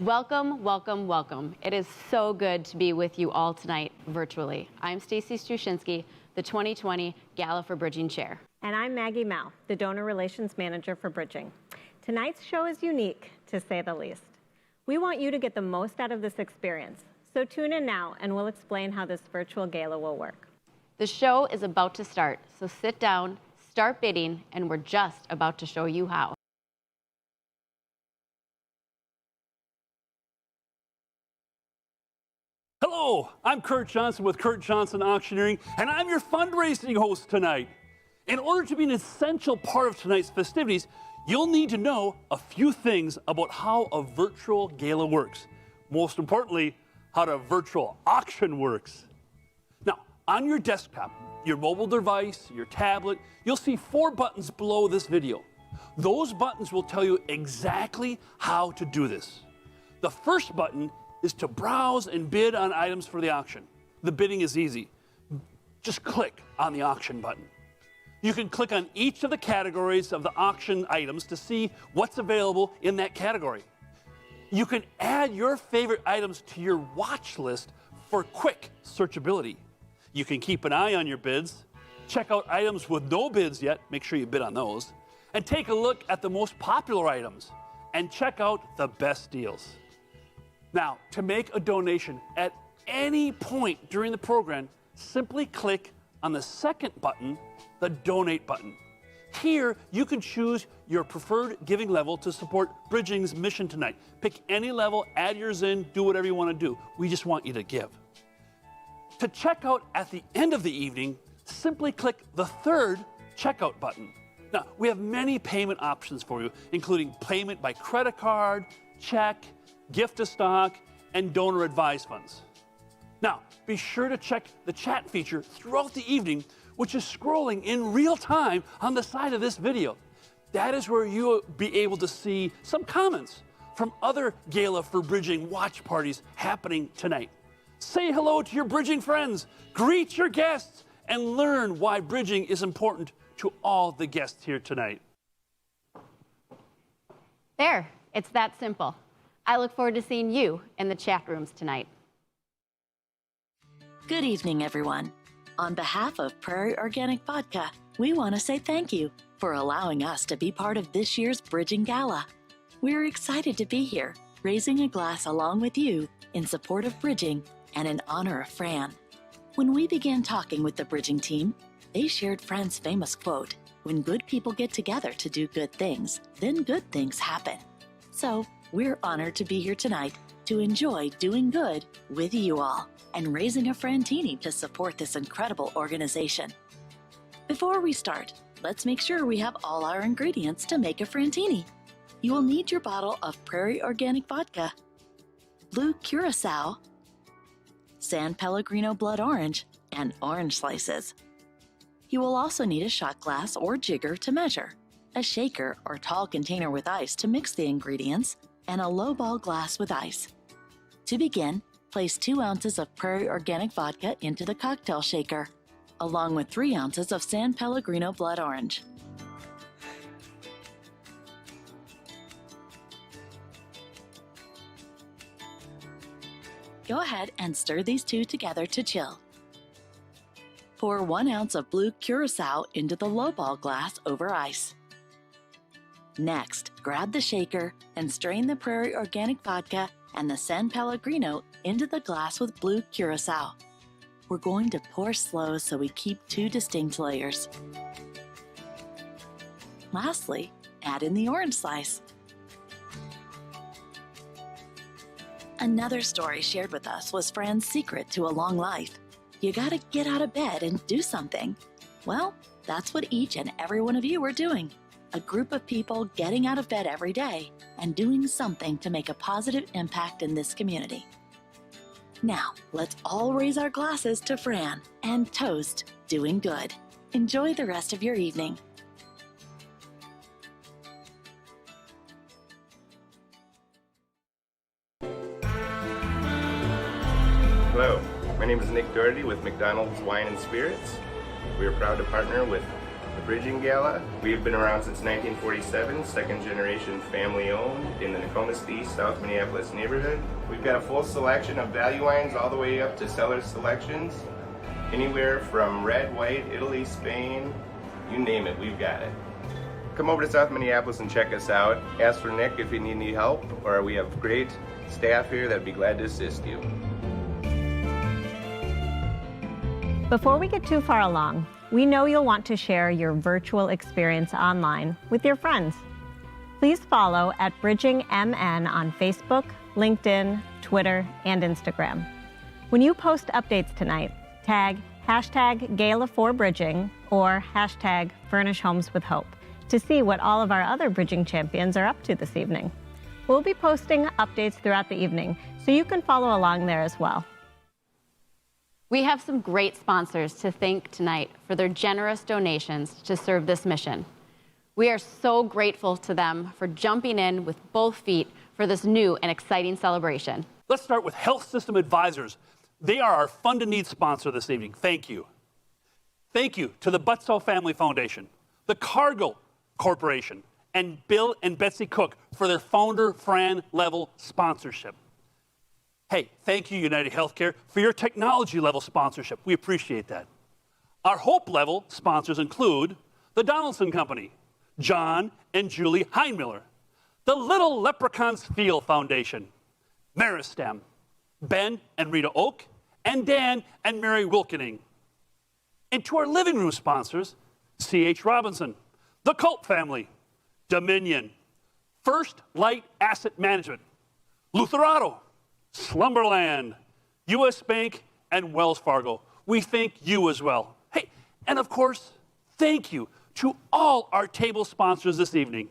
Welcome, welcome, welcome. It is so good to be with you all tonight virtually. I'm Stacy Strushinsky, the 2020 Gala for Bridging Chair. And I'm Maggie Mao, the Donor Relations Manager for Bridging. Tonight's show is unique, to say the least. We want you to get the most out of this experience, so tune in now and we'll explain how this virtual gala will work. The show is about to start, so sit down, start bidding, and we're just about to show you how. Hello, I'm Kurt Johnson with Kurt Johnson Auctioneering, and I'm your fundraising host tonight. In order to be an essential part of tonight's festivities, you'll need to know a few things about how a virtual gala works. Most importantly, how a virtual auction works. Now, on your desktop, your mobile device, your tablet, you'll see 4 buttons below this video. Those buttons will tell you exactly how to do this. The first button is to browse and bid on items for the auction. The bidding is easy. Just click on the auction button. You can click on each of the categories of the auction items to see what's available in that category. You can add your favorite items to your watch list for quick searchability. You can keep an eye on your bids, check out items with no bids yet, make sure you bid on those, and take a look at the most popular items and check out the best deals. Now, to make a donation at any point during the program, simply click on the second button, the Donate button. Here, you can choose your preferred giving level to support Bridging's mission tonight. Pick any level, add yours in, do whatever you want to do. We just want you to give. To check out at the end of the evening, simply click the third checkout button. Now, we have many payment options for you, including payment by credit card, check, gift to stock, and donor advised funds. Now, be sure to check the chat feature throughout the evening, which is scrolling in real time on the side of this video. That is where you'll be able to see some comments from other Gala for Bridging watch parties happening tonight. Say hello to your Bridging friends, greet your guests, and learn why Bridging is important to all the guests here tonight. There, it's that simple. I look forward to seeing you in the chat rooms tonight. Good evening, everyone. On behalf of Prairie Organic Vodka, we want to say thank you for allowing us to be part of this year's Bridging Gala. We're excited to be here, raising a glass along with you in support of Bridging and in honor of Fran. When we began talking with the Bridging team, they shared Fran's famous quote, "When good people get together to do good things, then good things happen." So, we're honored to be here tonight to enjoy doing good with you all and raising a Frantini to support this incredible organization. Before we start, let's make sure we have all our ingredients to make a Frantini. You will need your bottle of Prairie Organic Vodka, blue curacao, San Pellegrino blood orange, and orange slices. You will also need a shot glass or jigger to measure, a shaker or tall container with ice to mix the ingredients, and a lowball glass with ice. To begin, place 2 ounces of Prairie Organic Vodka into the cocktail shaker, along with 3 ounces of San Pellegrino blood orange. Go ahead and stir these 2 together to chill. Pour 1 ounce of blue curacao into the lowball glass over ice. Next, grab the shaker and strain the Prairie Organic Vodka and the San Pellegrino into the glass with blue curacao. We're going to pour slow so we keep 2 distinct layers. Lastly, add in the orange slice. Another story shared with us was Fran's secret to a long life. You gotta get out of bed and do something. Well, that's what each and every one of you are doing. A group of people getting out of bed every day and doing something to make a positive impact in this community. Now, let's all raise our glasses to Fran and toast doing good. Enjoy the rest of your evening. Hello, my name is Nick Doherty with McDonald's Wine and Spirits. We are proud to partner with the Bridging Gala. We have been around since 1947, second generation family owned in the Nokomis East, South Minneapolis neighborhood. We've got a full selection of value wines all the way up to cellar selections. Anywhere from red, white, Italy, Spain, you name it, we've got it. Come over to South Minneapolis and check us out. Ask for Nick if you need any help, or we have great staff here that'd be glad to assist you. Before we get too far along, we know you'll want to share your virtual experience online with your friends. Please follow at BridgingMN on Facebook, LinkedIn, Twitter, and Instagram. When you post updates tonight, tag #Gala4Bridging or #Furnish Homes with Hope to see what all of our other bridging champions are up to this evening. We'll be posting updates throughout the evening, so you can follow along there as well. We have some great sponsors to thank tonight for their generous donations to serve this mission. We are so grateful to them for jumping in with both feet for this new and exciting celebration. Let's start with Health System Advisors. They are our Fund to Need sponsor this evening. Thank you. Thank you to the Butzel Family Foundation, the Cargill Corporation, and Bill and Betsy Cook for their founder Fran level sponsorship. Hey, thank you, United Healthcare, for your technology level sponsorship. We appreciate that. Our Hope level sponsors include the Donaldson Company, John and Julie Heinmiller, the Little Leprechauns Feel Foundation, Meristem, Ben and Rita Oak, and Dan and Mary Wilkening. And to our living room sponsors, C.H. Robinson, the Culp Family, Dominion, First Light Asset Management, Lutherado, Slumberland, U.S. Bank, and Wells Fargo. We thank you as well. Hey, and of course, thank you to all our table sponsors this evening.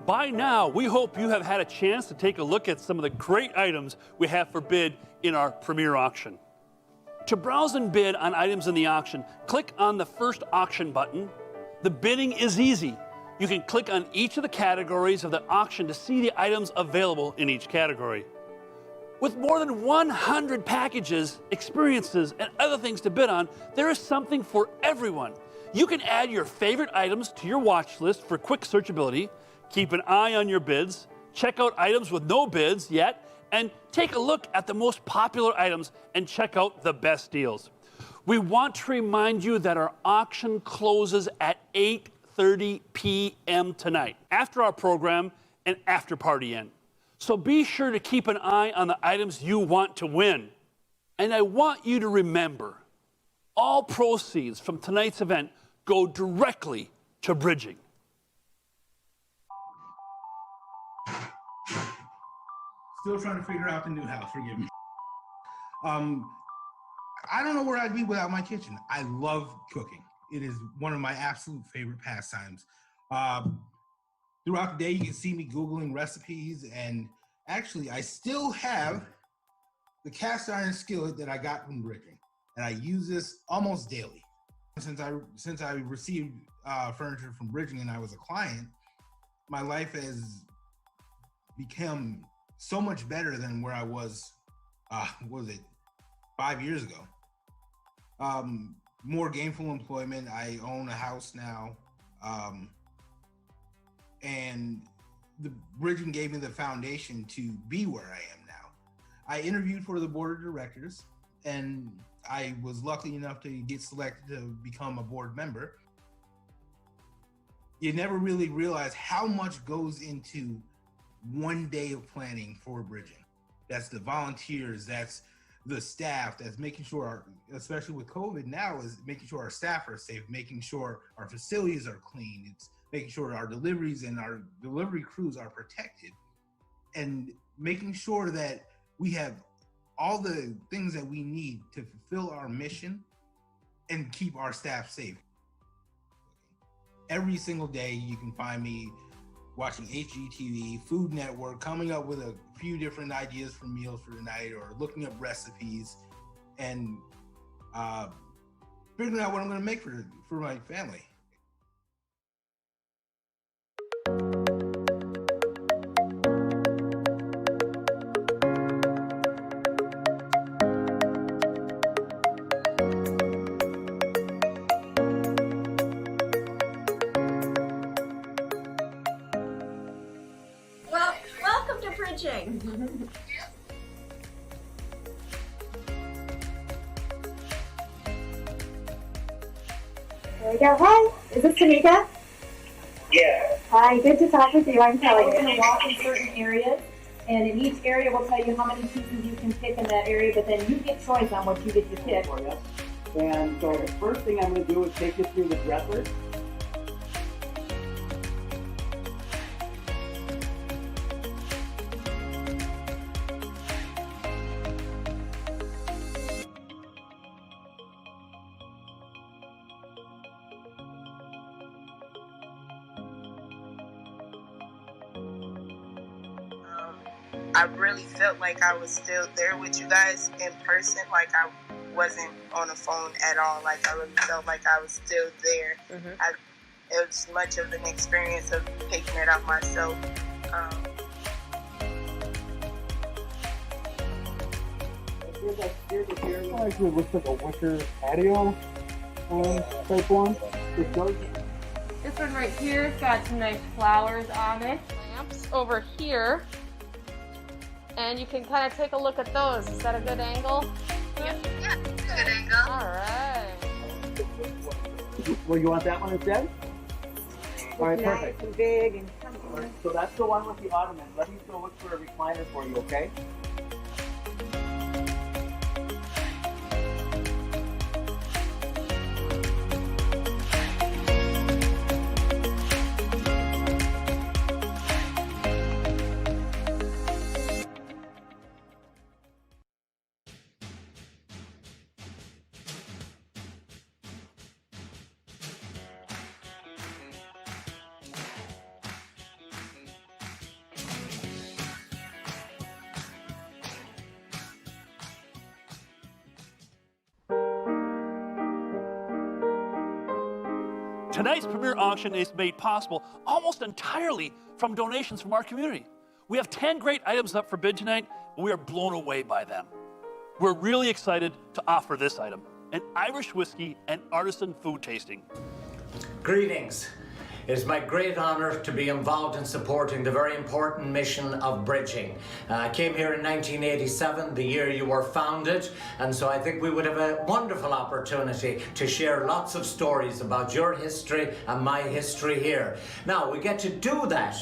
By now, we hope you have had a chance to take a look at some of the great items we have for bid in our premier auction. To browse and bid on items in the auction, click on the first auction button. The bidding is easy. You can click on each of the categories of the auction to see the items available in each category. With more than 100 packages, experiences, and other things to bid on, there is something for everyone. You can add your favorite items to your watch list for quick searchability, keep an eye on your bids, check out items with no bids yet, and take a look at the most popular items and check out the best deals. We want to remind you that our auction closes at 5:30 p.m. tonight, after our program and after party end. So be sure to keep an eye on the items you want to win. And I want you to remember, all proceeds from tonight's event go directly to bridging. Still trying to figure out the new house, forgive me. I don't know where I'd be without my kitchen. I love cooking. It is one of my absolute favorite pastimes. Throughout the day, you can see me Googling recipes, and actually, I still have the cast iron skillet that I got from bridging, and I use this almost daily. Since I received furniture from bridging and I was a client, my life has become so much better than where I was, what was it, 5 years ago. More gainful employment. I own a house now. And the bridging gave me the foundation to be where I am now. I interviewed for the board of directors, and I was lucky enough to get selected to become a board member. You never really realize how much goes into one day of planning for bridging. That's the volunteers, that's the staff, that's making sure especially with COVID now, is making sure our staff are safe, making sure our facilities are clean. It's making sure our deliveries and our delivery crews are protected, and making sure that we have all the things that we need to fulfill our mission and keep our staff safe. Every single day you can find me watching HGTV, Food Network, coming up with a few different ideas for meals for the night, or looking up recipes and figuring out what I'm gonna make for my family. Well, welcome to bridging. There we go. Hi, is this Tamika? Yeah. Hi, good to talk with you. I'm Kelly. We're going to walk in certain areas, and in each area we'll tell you how many pieces you can pick in that area, but then you get choice on what you get to pick. And so the first thing I'm going to do is take you through the dresser. I really felt like I was still there with you guys in person, like I wasn't on the phone at all. Like I really felt like I was still there. It was much of an experience of picking it up myself. Here's a area. Actually, looks like a wicker patio type one. This one right here has got some nice flowers on it. Lamps over here. And you can kind of take a look at those. Is that a good angle? Yeah, good angle. All right. Well, you want that one instead? All right, Nice perfect. and big and All right, so that's the one with the ottoman. Let me go look for a recliner for you, okay? Tonight's premier auction is made possible almost entirely from donations from our community. We have 10 great items up for bid tonight, and we are blown away by them. We're really excited to offer this item, an Irish whiskey and artisan food tasting. Greetings. It is my great honor to be involved in supporting the very important mission of bridging. I came here in 1987, the year you were founded, and so I think we would have a wonderful opportunity to share lots of stories about your history and my history here. Now, we get to do that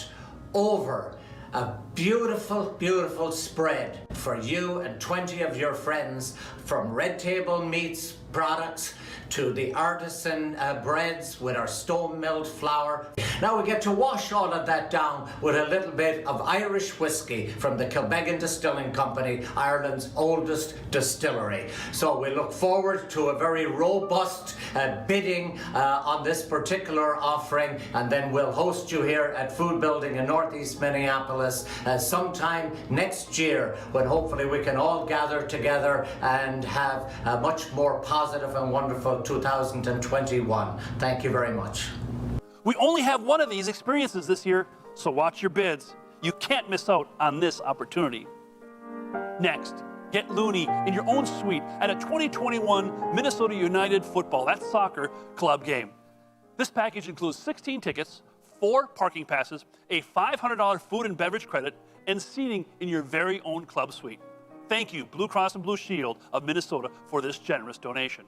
over a beautiful, beautiful spread for you and 20 of your friends, from Red Table Meats products to the artisan breads with our stone-milled flour. Now we get to wash all of that down with a little bit of Irish whiskey from the Kilbeggan Distilling Company, Ireland's oldest distillery. So we look forward to a very robust bidding on this particular offering, and then we'll host you here at Food Building in Northeast Minneapolis sometime next year, when hopefully we can all gather together and have a much more positive and wonderful 2021. Thank you very much. We only have one of these experiences this year, so watch your bids. You can't miss out on this opportunity. Next, get loony in your own suite at a 2021 Minnesota United football, that's soccer, club game. This package includes 16 tickets, 4 parking passes, a $500 food and beverage credit, and seating in your very own club suite. Thank you, Blue Cross and Blue Shield of Minnesota, for this generous donation.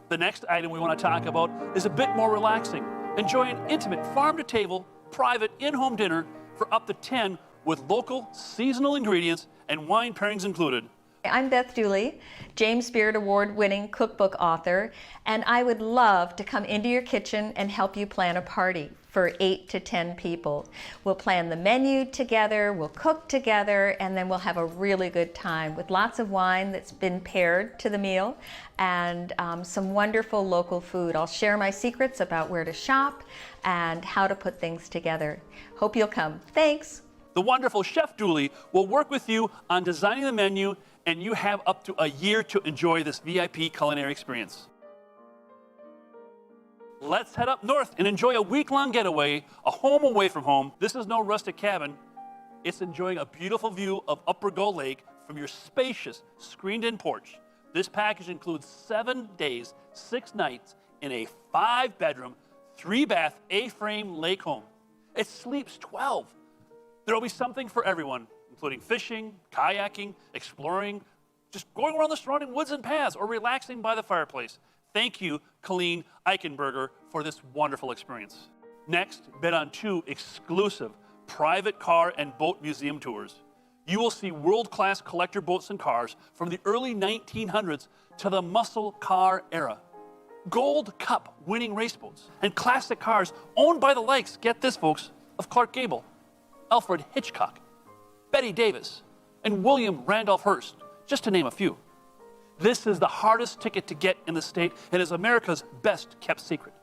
The next item we want to talk about is a bit more relaxing. Enjoy an intimate farm-to-table, private in-home dinner for up to 10 with local, seasonal ingredients and wine pairings included. I'm Beth Dooley, James Beard Award-winning cookbook author, and I would love to come into your kitchen and help you plan a party for 8 to 10 people. We'll plan the menu together, we'll cook together, and then we'll have a really good time with lots of wine that's been paired to the meal and some wonderful local food. I'll share my secrets about where to shop and how to put things together. Hope you'll come. Thanks. The wonderful Chef Dooley will work with you on designing the menu, and you have up to a year to enjoy this VIP culinary experience. Let's head up north and enjoy a week-long getaway, a home away from home. This is no rustic cabin. It's enjoying a beautiful view of Upper Gull Lake from your spacious, screened-in porch. This package includes 7 days, 6 nights in a 5-bedroom, 3-bath, A-frame lake home. It sleeps 12. There will be something for everyone, including fishing, kayaking, exploring, just going around the surrounding woods and paths, or relaxing by the fireplace. Thank you, Colleen Eichenberger, for this wonderful experience. Next, bid on 2 exclusive private car and boat museum tours. You will see world-class collector boats and cars from the early 1900s to the muscle car era. Gold Cup winning race boats and classic cars owned by the likes, get this folks, of Clark Gable, Alfred Hitchcock, Betty Davis, and William Randolph Hearst, just to name a few. This is the hardest ticket to get in the state and is America's best kept secret.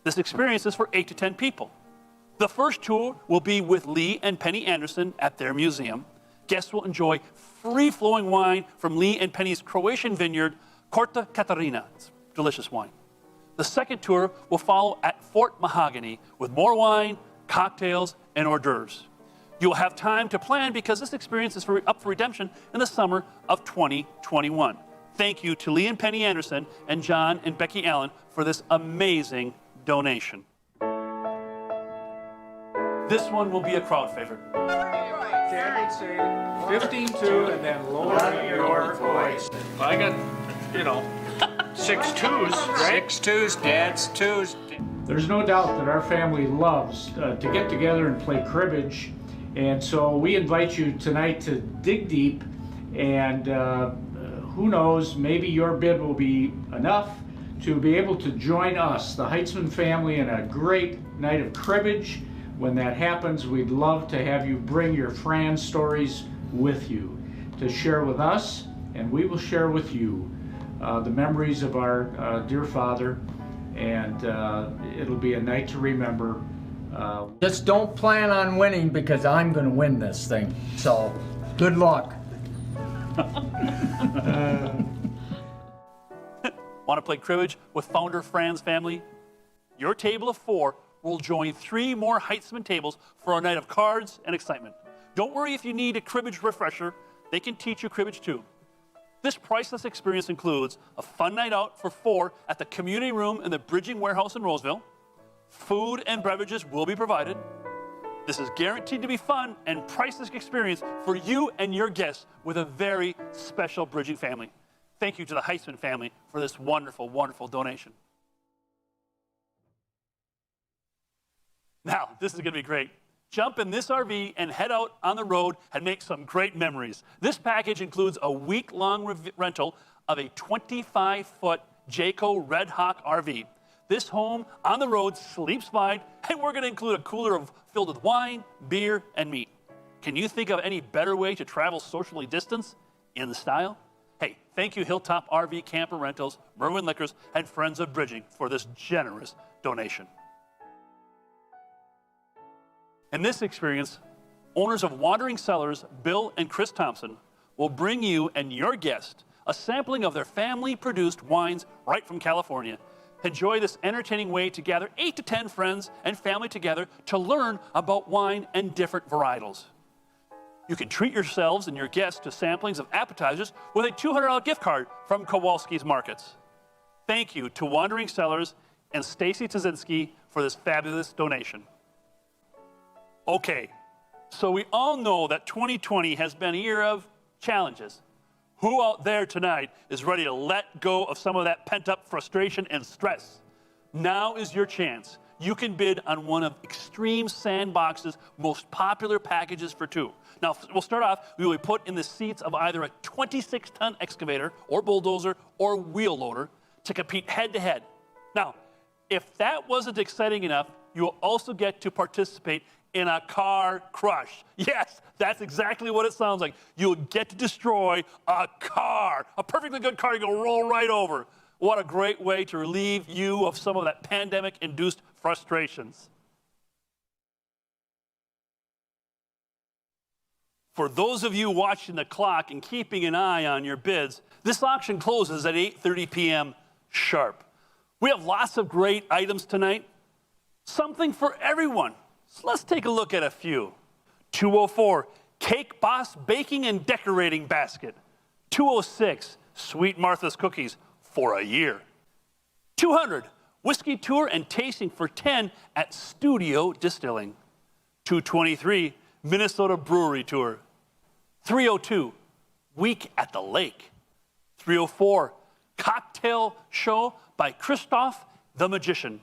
This experience is for 8 to 10 people. The first tour will be with Lee and Penny Anderson at their museum. Guests will enjoy free-flowing wine from Lee and Penny's Croatian vineyard, Korta Katarina. It's delicious wine. The second tour will follow at Fort Mahogany with more wine, cocktails, and hors d'oeuvres. You'll have time to plan because this experience is up for redemption in the summer of 2021. Thank you to Lee and Penny Anderson and John and Becky Allen for this amazing donation. This one will be a crowd favorite. Can't say 15-2 and then lower your voice. I got, 6 twos, right? 6 twos, Dad's twos. There's no doubt that our family loves to get together and play cribbage, and so we invite you tonight to dig deep, and who knows, maybe your bid will be enough to be able to join us, the Heitzman family, in a great night of cribbage. When that happens, we'd love to have you bring your Fran stories with you to share with us, and we will share with you the memories of our dear father, and it'll be a night to remember. Just don't plan on winning, because I'm going to win this thing. So, good luck. Want to play cribbage with founder Fran's family? Your table of 4 will join 3 more Heitzman tables for a night of cards and excitement. Don't worry if you need a cribbage refresher. They can teach you cribbage too. This priceless experience includes a fun night out for 4 at the community room in the Bridging Warehouse in Roseville. Food and beverages will be provided. This is guaranteed to be fun and priceless experience for you and your guests with a very special Bridging family. Thank you to the Heitzman family for this wonderful, wonderful donation. Now, this is going to be great. Jump in this RV and head out on the road and make some great memories. This package includes a week-long rental of a 25-foot Jayco Red Hawk RV. This home on the road sleeps fine, and we're going to include a cooler filled with wine, beer, and meat. Can you think of any better way to travel socially distanced in style? Hey, thank you Hilltop RV Camper Rentals, Merwin Liquors, and Friends of Bridging for this generous donation. In this experience, owners of Wandering Cellars, Bill and Chris Thompson, will bring you and your guest a sampling of their family-produced wines right from California. Enjoy this entertaining way to gather 8 to 10 friends and family together to learn about wine and different varietals. You can treat yourselves and your guests to samplings of appetizers with a $200 gift card from Kowalski's Markets. Thank you to Wandering Cellars and Stacy Tazinski for this fabulous donation. Okay, so we all know that 2020 has been a year of challenges. Who out there tonight is ready to let go of some of that pent-up frustration and stress? Now is your chance. You can bid on one of Extreme Sandbox's most popular packages for 2. Now, we'll start off, we will put in the seats of either a 26-ton excavator or bulldozer or wheel loader to compete head-to-head. Now, if that wasn't exciting enough, you will also get to participate in a car crush. Yes, that's exactly what it sounds like. You'll get to destroy a car, a perfectly good car you can roll right over. What a great way to relieve you of some of that pandemic-induced frustrations. For those of you watching the clock and keeping an eye on your bids, this auction closes at 8:30 p.m. sharp. We have lots of great items tonight, something for everyone. So let's take a look at a few. 204, Cake Boss Baking and Decorating Basket. 206, Sweet Martha's Cookies for a year. 200, Whiskey Tour and Tasting for 10 at Studio Distilling. 223, Minnesota Brewery Tour. 302, Week at the Lake. 304, Cocktail Show by Christoph the Magician.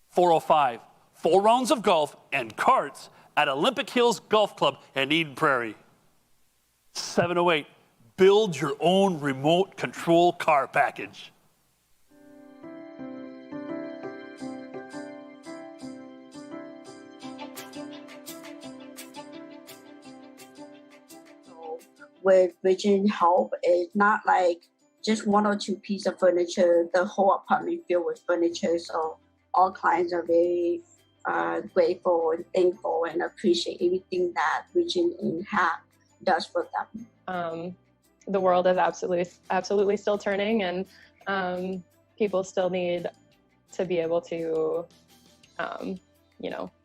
405, 4 rounds of golf and carts at Olympic Hills Golf Club in Eden Prairie. 708, build your own remote control car package. With Bridging Hope, it's not like just 1 or 2 pieces of furniture. The whole apartment filled with furniture, so all clients are very grateful and thankful and appreciate everything that Bridging and HAP does for them. The world is absolutely still turning, and people still need to be able to,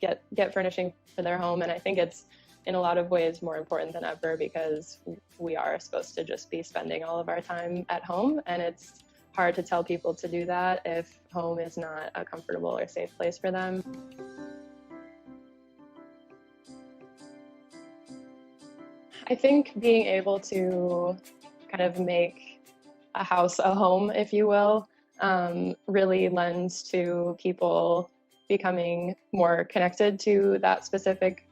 get furnishing for their home. And I think it's in a lot of ways more important than ever because we are supposed to just be spending all of our time at home, and it's hard to tell people to do that if home is not a comfortable or safe place for them. I think being able to kind of make a house a home, if you will, really lends to people becoming more connected to that specific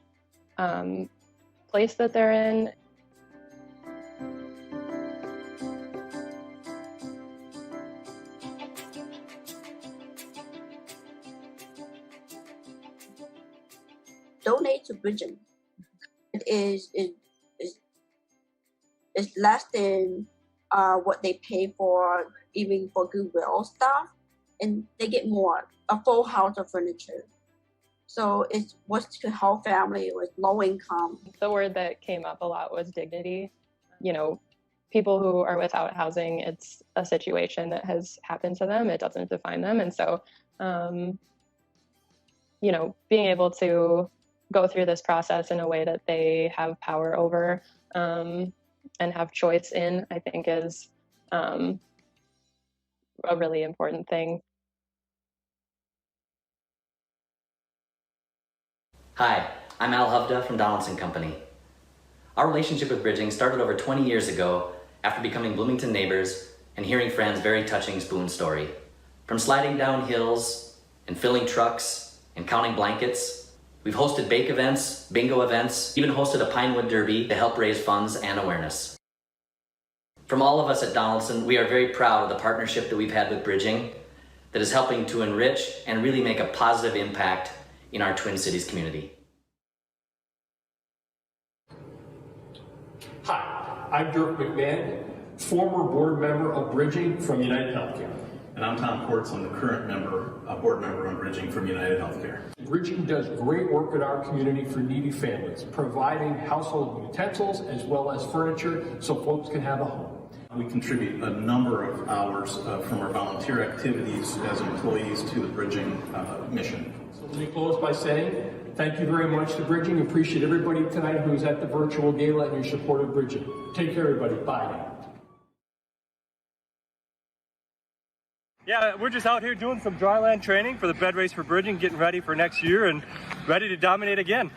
place that they're in. Donate to Bridging. It is less than what they pay for, even for Goodwill stuff, and they get more, a full house of furniture. So it was to help family with low income. The word that came up a lot was dignity. You know, people who are without housing, it's a situation that has happened to them. It doesn't define them. And so, being able to go through this process in a way that they have power over, and have choice in, I think is a really important thing. Hi, I'm Al Hovda from Donaldson Company. Our relationship with Bridging started over 20 years ago after becoming Bloomington neighbors and hearing Fran's very touching spoon story. From sliding down hills and filling trucks and counting blankets, we've hosted bake events, bingo events, even hosted a Pinewood Derby to help raise funds and awareness. From all of us at Donaldson, we are very proud of the partnership that we've had with Bridging that is helping to enrich and really make a positive impact in our Twin Cities community. Hi, I'm Dirk McMahon, former board member of Bridging from United Healthcare. And I'm Tom Quartz, I'm the current board member on Bridging from United Healthcare. Bridging does great work in our community for needy families, providing household utensils as well as furniture so folks can have a home. We contribute a number of hours from our volunteer activities as employees to the Bridging mission. So let me close by saying thank you very much to Bridging. Appreciate everybody tonight who's at the virtual gala and your support of Bridging. Take care, everybody. Bye now. Yeah, we're just out here doing some dryland training for the bed race for Bridging, getting ready for next year and ready to dominate again.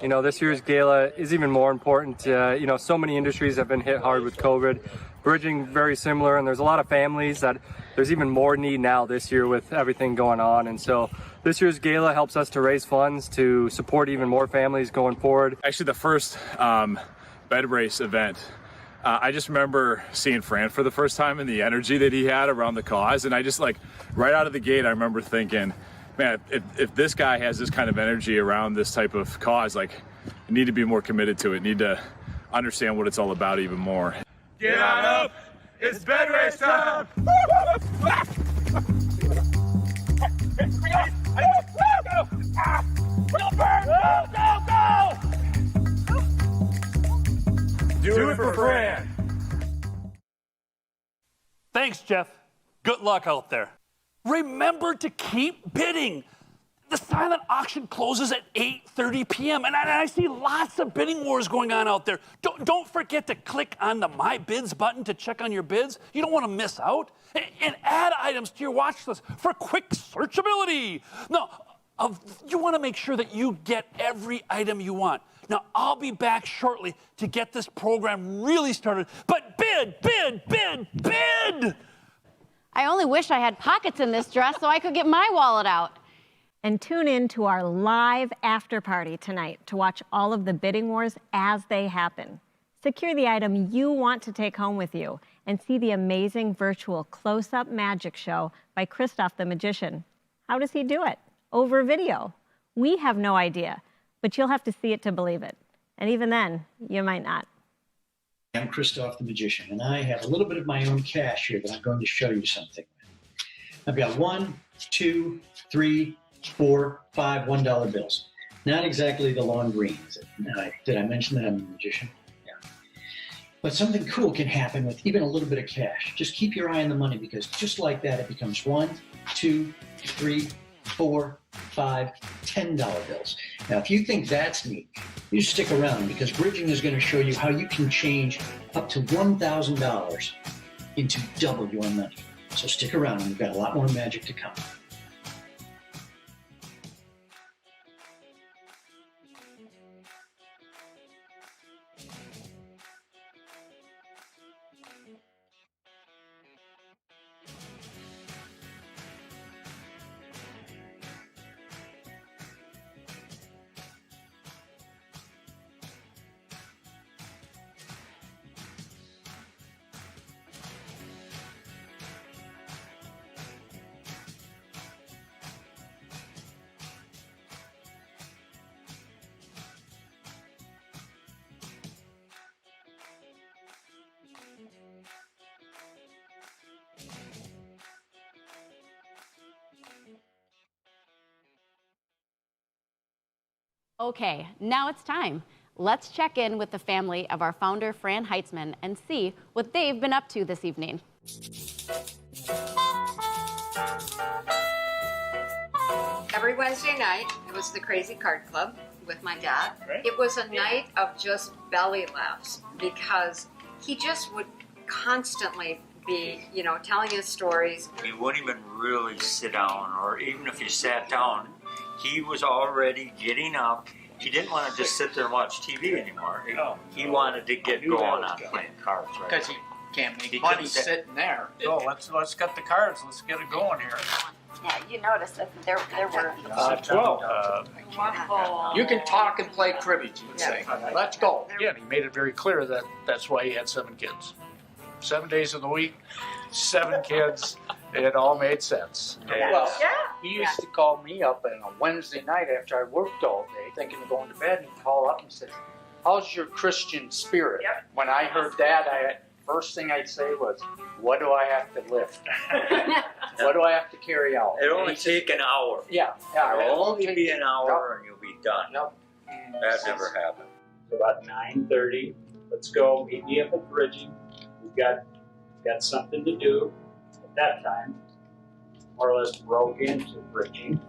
You know, this year's gala is even more important. You know, so many industries have been hit hard with COVID. Bridging, very similar, and there's a lot of families that there's even more need now this year with everything going on. And so this year's gala helps us to raise funds to support even more families going forward. Actually, the first bed race event, I just remember seeing Fran for the first time and the energy that he had around the cause. And I just right out of the gate, I remember thinking, man, if this guy has this kind of energy around this type of cause, you need to be more committed to it, need to understand what it's all about even more. Get on up! It's bed race time! Do it for Fran! Thanks, Jeff. Good luck out there. Remember to keep bidding. The silent auction closes at 8:30 p.m. and I see lots of bidding wars going on out there. Don't forget to click on the My Bids button to check on your bids. You don't want to miss out. And add items to your watch list for quick searchability. No, you want to make sure that you get every item you want. Now, I'll be back shortly to get this program really started. But bid, bid, bid, bid! I only wish I had pockets in this dress so I could get my wallet out. And tune in to our live after party tonight to watch all of the bidding wars as they happen. Secure the item you want to take home with you and see the amazing virtual close-up magic show by Christoph the Magician. How does he do it? Over video. We have no idea, but you'll have to see it to believe it. And even then, you might not. I'm Christoph the Magician, and I have a little bit of my own cash here that I'm going to show you something with. I've got 1, 2, 3, 4, 5 $1 bills. Not exactly the long greens. Did I mention that I'm a magician? Yeah. But something cool can happen with even a little bit of cash. Just keep your eye on the money because just like that, it becomes 1, 2, 3, 4, 5 $10 bills. Now, if you think that's neat, you stick around because Bridging is going to show you how you can change up to $1,000 into double your money. So stick around, and we've got a lot more magic to come. Okay, now it's time. Let's check in with the family of our founder, Fran Heitzman, and see what they've been up to this evening. Every Wednesday night, it was the Crazy Card Club with my dad. It was a night of just belly laughs because he just would constantly be, telling his stories. You wouldn't even really sit down, or even if you sat down, he was already getting up. He didn't want to just sit there and watch TV anymore. He wanted to get going on playing cards, right? Because he can't make money sitting there. So let's get the cards. Let's get it going here. Yeah, you notice that there were 12. You can talk and play cribbage, you'd say. Let's go. Yeah, he made it very clear that that's why he had 7 kids. 7 days of the week, 7 kids. It all made sense. Well, he used to call me up on a Wednesday night after I worked all day, thinking of going to bed, and he'd call up and say, "How's your Christian spirit?" Yep. When I heard that, first thing I'd say was, "What do I have to lift? What do I have to carry out?" It'll only take an hour. Yeah. It'll only be an hour and you'll be done. That never happened. About 9:30. Let's go. Meet me up at bridging. We've got something to do. At that time, more or less broke into bridging.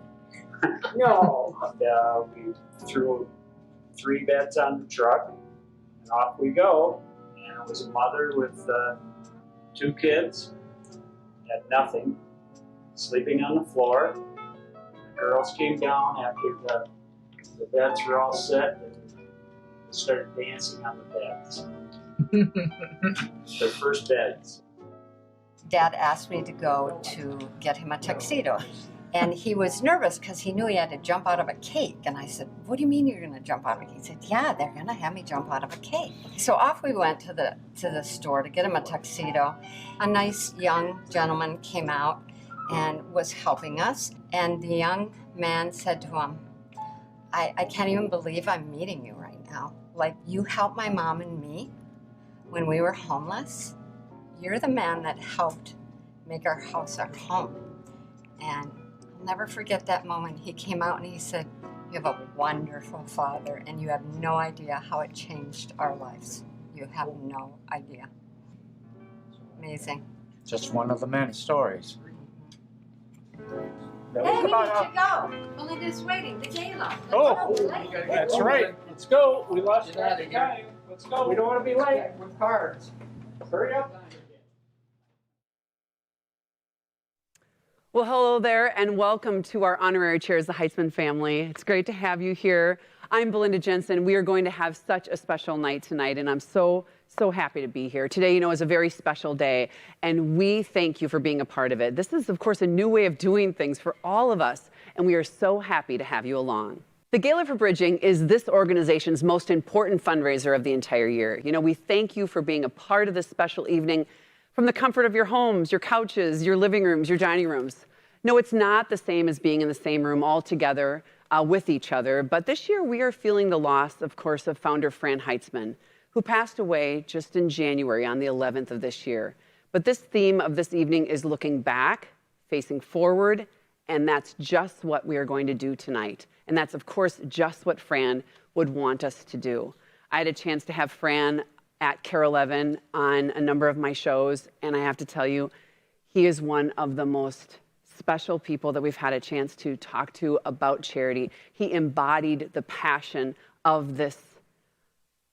No. And we threw 3 beds on the truck, and off we go. And it was a mother with 2 kids, had nothing, sleeping on the floor. The girls came down after the beds were all set and started dancing on the beds. Their first beds. Dad asked me to go to get him a tuxedo. And he was nervous because he knew he had to jump out of a cake. And I said, "What do you mean you're going to jump out of a cake?" He said, "Yeah, they're going to have me jump out of a cake." So off we went to the store to get him a tuxedo. A nice young gentleman came out and was helping us. And the young man said to him, I can't even believe I'm meeting you right now. Like, you helped my mom and me when we were homeless. You're the man that helped make our house our home. And I'll never forget that moment. He came out and he said, "You have a wonderful father, and you have no idea how it changed our lives. You have no idea." Amazing. Just one of the many stories. Hey, we need to go. Belinda's waiting, the gala. That's right. Let's go. We lost track of time. Let's go. We don't want to be late with cards. Hurry up. Well, hello there, and welcome to our honorary chairs, the Heitzman family. It's great to have you here. I'm Belinda Jensen. We are going to have such a special night tonight, and I'm so happy to be here. Today, is a very special day, and we thank you for being a part of it. This is, of course, a new way of doing things for all of us, and we are so happy to have you along. The Gala for Bridging is this organization's most important fundraiser of the entire year. We thank you for being a part of this special evening from the comfort of your homes, your couches, your living rooms, your dining rooms. No, it's not the same as being in the same room all together with each other, but this year we are feeling the loss, of course, of founder Fran Heitzman, who passed away just in January on the 11th of this year. But this theme of this evening is looking back, facing forward, and that's just what we are going to do tonight. And that's, of course, just what Fran would want us to do. I had a chance to have Fran at KARE 11 on a number of my shows, and I have to tell you, he is one of the most special people that we've had a chance to talk to about charity. He embodied the passion of this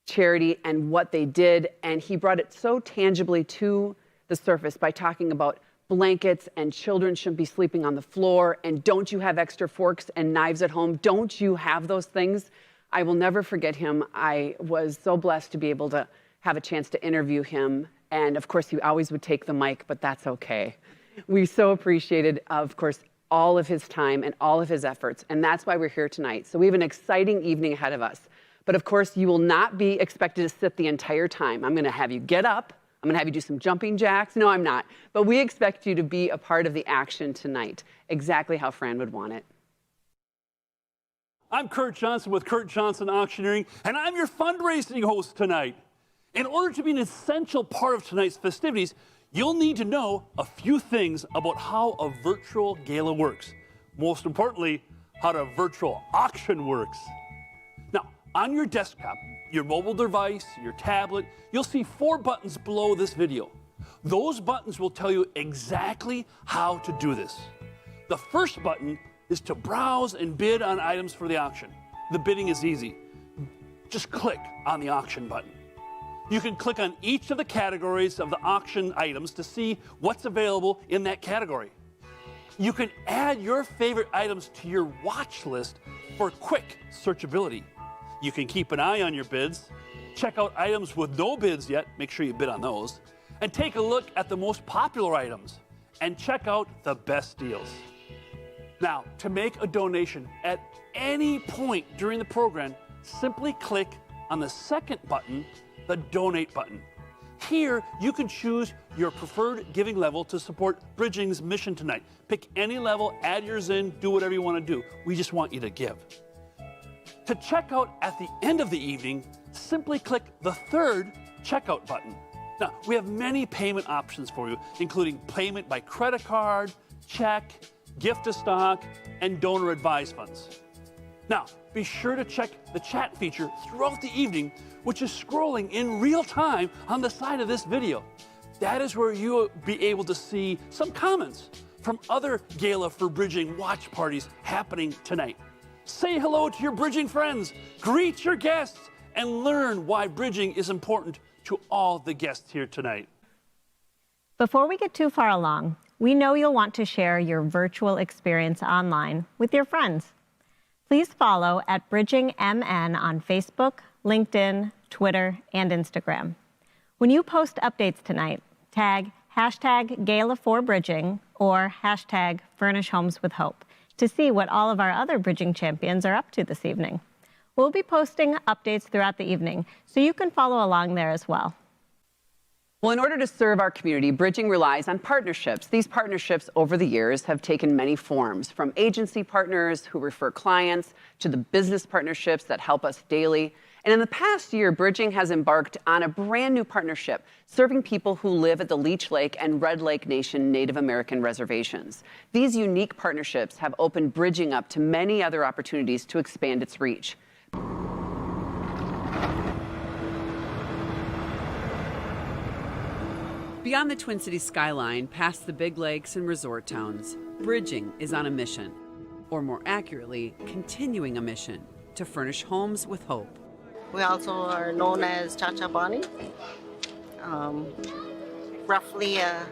charity and what they did, and he brought it so tangibly to the surface by talking about blankets and children shouldn't be sleeping on the floor, and don't you have extra forks and knives at home? Don't you have those things? I will never forget him. I was so blessed to be able to have a chance to interview him, and of course he always would take the mic, but that's okay. We so appreciated, of course, all of his time and all of his efforts, and that's why we're here tonight. So we have an exciting evening ahead of us. But of course, you will not be expected to sit the entire time. I'm going to have you get up. I'm going to have you do some jumping jacks. No, I'm not. But we expect you to be a part of the action tonight, exactly how Fran would want it. I'm Kurt Johnson with Kurt Johnson Auctioneering, and I'm your fundraising host tonight. In order to be an essential part of tonight's festivities, you'll need to know a few things about how a virtual gala works. Most importantly, how a virtual auction works. Now, on your desktop, your mobile device, your tablet, you'll see 4 buttons below this video. Those buttons will tell you exactly how to do this. The first button is to browse and bid on items for the auction. The bidding is easy. Just click on the auction button. You can click on each of the categories of the auction items to see what's available in that category. You can add your favorite items to your watch list for quick searchability. You can keep an eye on your bids, check out items with no bids yet, make sure you bid on those, and take a look at the most popular items and check out the best deals. Now, to make a donation at any point during the program, simply click on the second button, the Donate button. Here, you can choose your preferred giving level to support Bridging's mission tonight. Pick any level, add yours in, do whatever you want to do. We just want you to give. To check out at the end of the evening, simply click the third checkout button. Now, we have many payment options for you, including payment by credit card, check, gift to stock, and donor advised funds. Now, be sure to check the chat feature throughout the evening, which is scrolling in real time on the side of this video. That is where you'll be able to see some comments from other Gala for Bridging watch parties happening tonight. Say hello to your Bridging friends, greet your guests, and learn why Bridging is important to all the guests here tonight. Before we get too far along, we know you'll want to share your virtual experience online with your friends. Please follow at BridgingMN on Facebook, LinkedIn, Twitter, and Instagram. When you post updates tonight, tag #Gala4Bridging or #Furnish Homes with Hope to see what all of our other Bridging champions are up to this evening. We'll be posting updates throughout the evening, so you can follow along there as well. Well, in order to serve our community, Bridging relies on partnerships. These partnerships over the years have taken many forms, from agency partners who refer clients to the business partnerships that help us daily. And in the past year, Bridging has embarked on a brand new partnership serving people who live at the Leech Lake and Red Lake Nation Native American reservations. These unique partnerships have opened Bridging up to many other opportunities to expand its reach. Beyond the Twin Cities skyline, past the big lakes and resort towns, Bridging is on a mission, or more accurately, continuing a mission to furnish homes with hope. We also are known as Cha-Cha Bonnie. Roughly an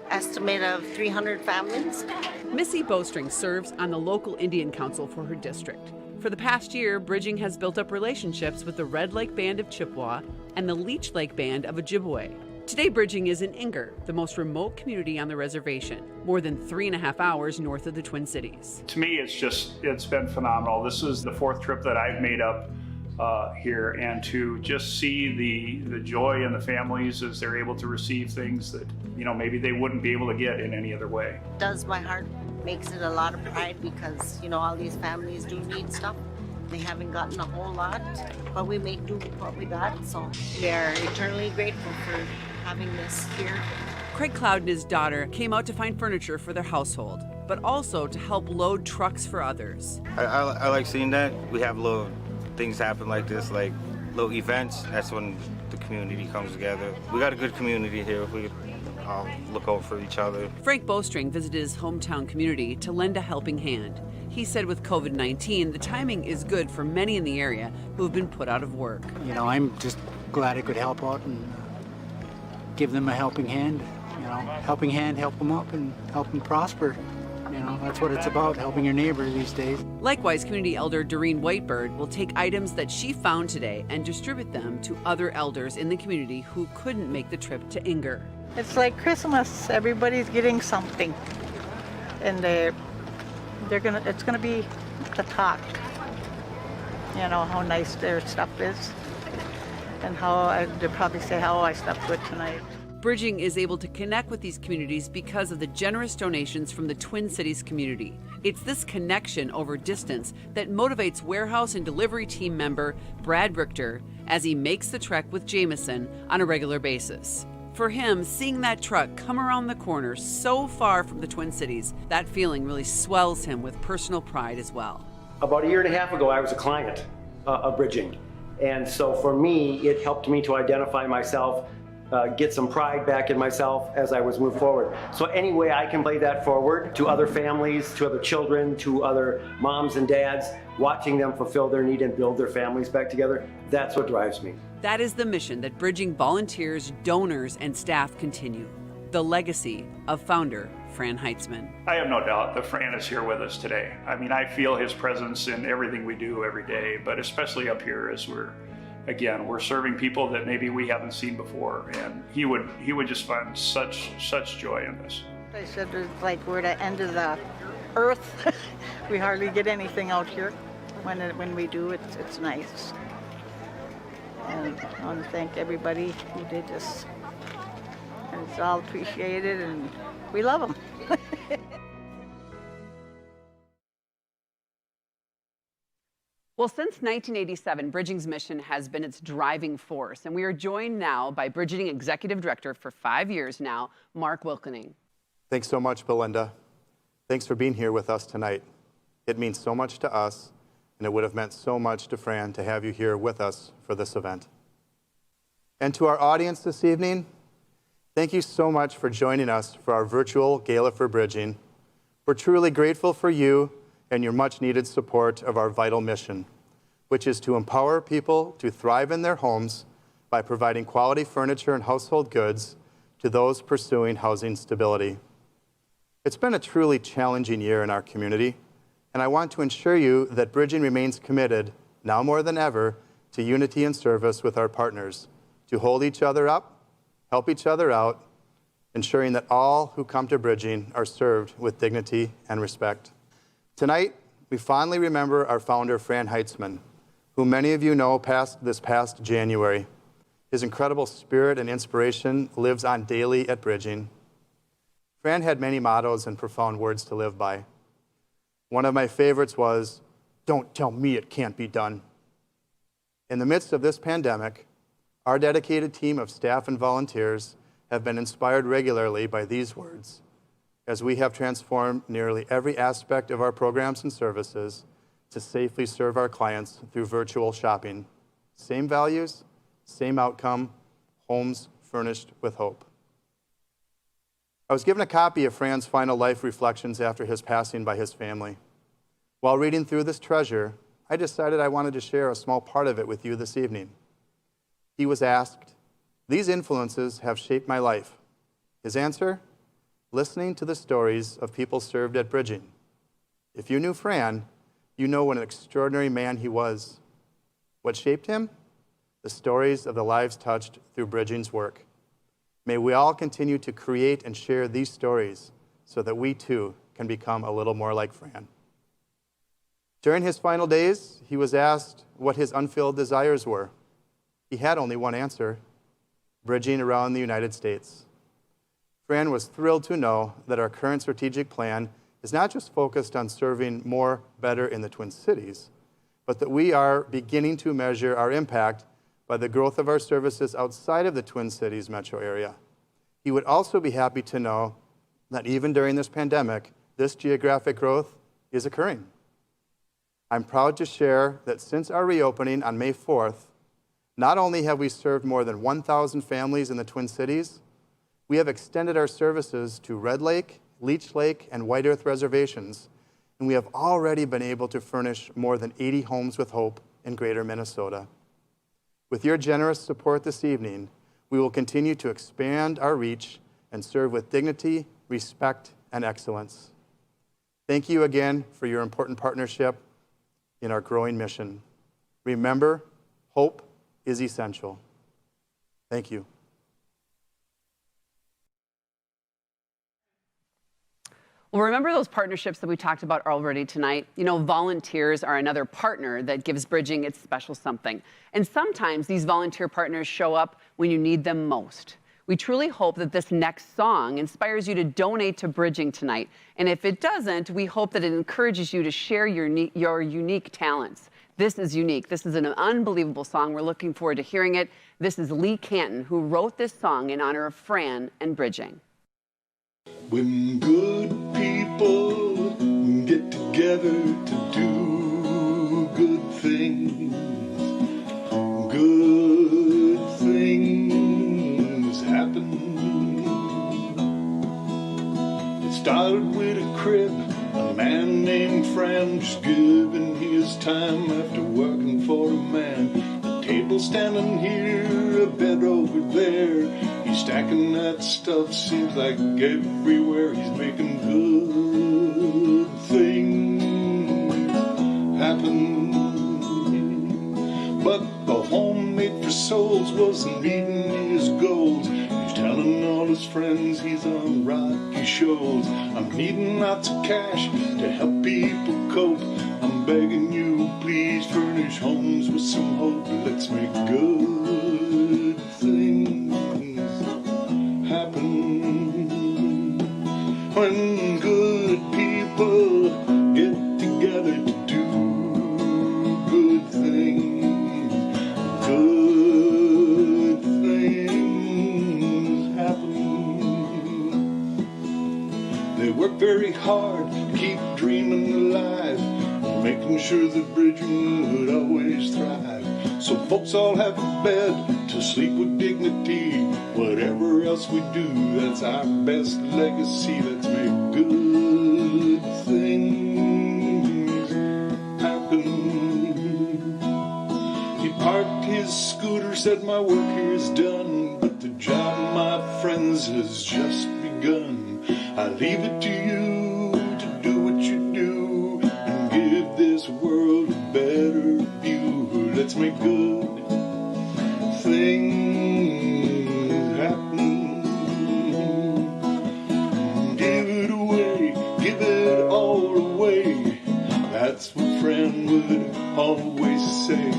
estimate of 300 families. Missy Bowstring serves on the local Indian Council for her district. For the past year, Bridging has built up relationships with the Red Lake Band of Chippewa and the Leech Lake Band of Ojibwe. Today, Bridging is in Inger, the most remote community on the reservation, more than 3.5 hours north of the Twin Cities. To me, it's been phenomenal. This is the 4th trip that I've made up here, and to just see the joy in the families as they're able to receive things that, you know, maybe they wouldn't be able to get in any other way. Does my heart, makes it a lot of pride because, you know, all these families do need stuff. They haven't gotten a whole lot, but we make do with what we got, so we are eternally grateful for having this here. Craig Cloud and his daughter came out to find furniture for their household, but also to help load trucks for others. I like seeing that. We have little things happen like this, like little events. That's when the community comes together. We got a good community here. We all look out for each other. Frank Bowstring visited his hometown community to lend a helping hand. He said with COVID-19, the timing is good for many in the area who have been put out of work. You know, I'm just glad I could help out and give them a helping hand. You know, helping hand, help them up and help them prosper. You know, that's what it's about, helping your neighbor these days. Likewise, community elder Doreen Whitebird will take items that she found today and distribute them to other elders in the community who couldn't make the trip to Inger. It's like Christmas. Everybody's getting something, and it's gonna be the talk. You know how nice their stuff is, and how they'll probably say how I slept good tonight. Bridging is able to connect with these communities because of the generous donations from the Twin Cities community. It's this connection over distance that motivates warehouse and delivery team member Brad Richter as he makes the trek with Jameson on a regular basis. For him, seeing that truck come around the corner so far from the Twin Cities, that feeling really swells him with personal pride as well. About 1.5 years ago, I was a client of Bridging. And so for me, it helped me to identify myself, get some pride back in myself as I was moving forward. So any way I can play that forward to other families, to other children, to other moms and dads, watching them fulfill their need and build their families back together, that's what drives me. That is the mission that Bridging volunteers, donors, and staff continue. The legacy of founder Fran Heitzman. I have no doubt that Fran is here with us today. I mean, I feel his presence in everything we do every day, but especially up here as we're serving people that maybe we haven't seen before, and he would just find such joy in this. I said it's like we're the end of the earth. We hardly get anything out here. When we do, it's nice. And I want to thank everybody who did this. And it's all appreciated, and we love them. Well, since 1987, Bridging's mission has been its driving force, and we are joined now by Bridging Executive Director for 5 years now, Mark Wilkening. Thanks so much, Belinda. Thanks for being here with us tonight. It means so much to us, and it would have meant so much to Fran to have you here with us for this event. And to our audience this evening, thank you so much for joining us for our virtual Gala for Bridging. We're truly grateful for you and your much-needed support of our vital mission, which is to empower people to thrive in their homes by providing quality furniture and household goods to those pursuing housing stability. It's been a truly challenging year in our community, and I want to assure you that Bridging remains committed, now more than ever, to unity and service with our partners, to hold each other up, help each other out, ensuring that all who come to Bridging are served with dignity and respect. Tonight, we fondly remember our founder, Fran Heitzman, who many of you know passed this past January. His incredible spirit and inspiration lives on daily at Bridging. Fran had many mottos and profound words to live by. One of my favorites was, "Don't tell me it can't be done." In the midst of this pandemic, our dedicated team of staff and volunteers have been inspired regularly by these words, as we have transformed nearly every aspect of our programs and services to safely serve our clients through virtual shopping. Same values, same outcome, homes furnished with hope. I was given a copy of Fran's final life reflections after his passing by his family. While reading through this treasure, I decided I wanted to share a small part of it with you this evening. He was asked, "These influences have shaped my life." His answer? Listening to the stories of people served at Bridging. If you knew Fran, you know what an extraordinary man he was. What shaped him? The stories of the lives touched through Bridging's work. May we all continue to create and share these stories so that we too can become a little more like Fran. During his final days, he was asked what his unfulfilled desires were. He had only one answer: Bridging around the United States. Fran was thrilled to know that our current strategic plan is not just focused on serving more better in the Twin Cities, but that we are beginning to measure our impact by the growth of our services outside of the Twin Cities metro area. He would also be happy to know that even during this pandemic, this geographic growth is occurring. I'm proud to share that since our reopening on May 4th, not only have we served more than 1,000 families in the Twin Cities, we have extended our services to Red Lake, Leech Lake, and White Earth reservations, and we have already been able to furnish more than 80 homes with hope in Greater Minnesota. With your generous support this evening, we will continue to expand our reach and serve with dignity, respect, and excellence. Thank you again for your important partnership in our growing mission. Remember, hope is essential. Thank you. Well, remember those partnerships that we talked about already tonight? You know, volunteers are another partner that gives Bridging its special something. And sometimes these volunteer partners show up when you need them most. We truly hope that this next song inspires you to donate to Bridging tonight. And if it doesn't, we hope that it encourages you to share your unique talents. This is unique. This is an unbelievable song. We're looking forward to hearing it. This is Lee Canton, who wrote this song in honor of Fran and Bridging. When good people get together to do good things happen. It started with a crib, a man named Fran just giving his time after working for a man. The table standing here, a bed over there. He's stacking that stuff, seems like everywhere. He's making good things happen. But the home made for souls wasn't meeting his goals. He's telling all his friends he's on rocky shoals. I'm needing lots of cash to help people cope. I'm begging you, please furnish homes with some hope. Let's make good things happen. When good people get together to do good things, good things happen. They work very hard to keep dreaming alive, making sure that bridging would always thrive. So folks all have a bed to sleep with dignity. Whatever else we do, that's our best legacy. Let's make good things happen. He parked his scooter, said my work here is done, but the job, my friends, has just begun. I leave it to you to do what you do and give this world a better view. Let's make good things happen. Give it away, give it all away. That's what Fran would always say.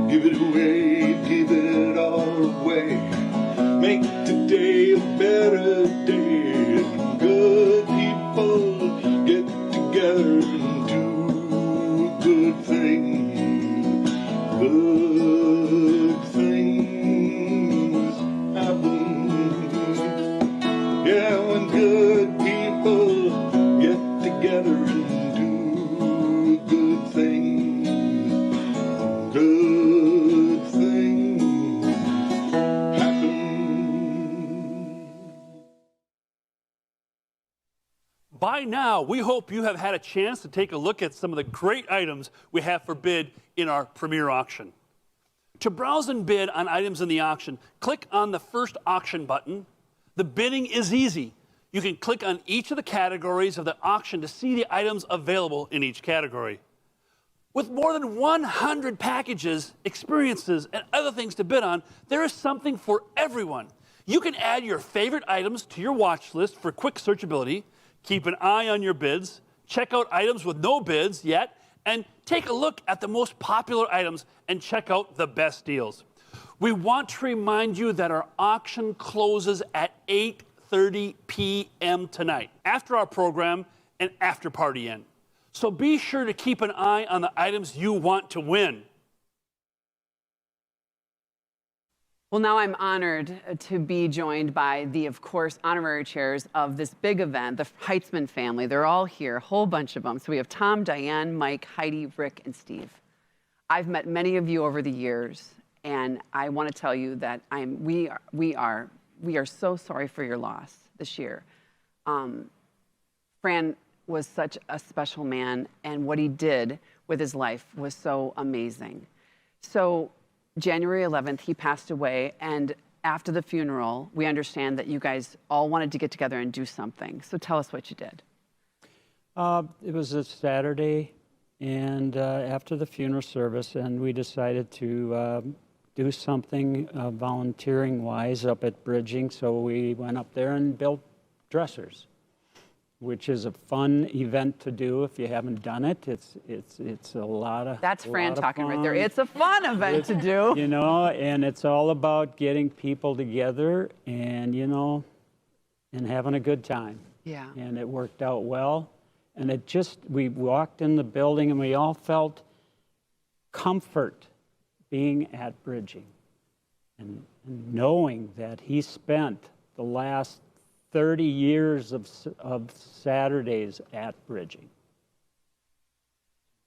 Give it away, give it all away. Make today a better day. And good people get together and do a good thing. Good things happen. Yeah, when good people get together and do a good thing. Good things happen. By now, we hope you have had a chance to take a look at some of the great items we have for bid in our premier auction. To browse and bid on items in the auction, click on the first auction button. The bidding is easy. You can click on each of the categories of the auction to see the items available in each category. With more than 100 packages, experiences, and other things to bid on, there is something for everyone. You can add your favorite items to your watch list for quick searchability, keep an eye on your bids, check out items with no bids yet, and take a look at the most popular items and check out the best deals. We want to remind you that our auction closes at 8:30 p.m. tonight, after our program and after party end. So be sure to keep an eye on the items you want to win. Well, now I'm honored to be joined by the, of course, honorary chairs of this big event, the Heitzman family. They're all here, a whole bunch of them. So we have Tom, Diane, Mike, Heidi, Rick, and Steve. I've met many of you over the years, and I want to tell you that we are so sorry for your loss this year. Fran was such a special man, and what he did with his life was so amazing. So January 11th, he passed away, and after the funeral, we understand that you guys all wanted to get together and do something. So tell us what you did. It was a Saturday, and after the funeral service, and we decided to do something volunteering-wise up at Bridging. So we went up there and built dressers, which is a fun event to do if you haven't done it. It's a lot of That's Fran talking fun. right there. It's a fun event to do. You know, and it's all about getting people together and, you know, and having a good time. Yeah. And it worked out well. And it just, we walked in the building and we all felt comfort being at Bridging and knowing that he spent the last 30 years of Saturdays at Bridging.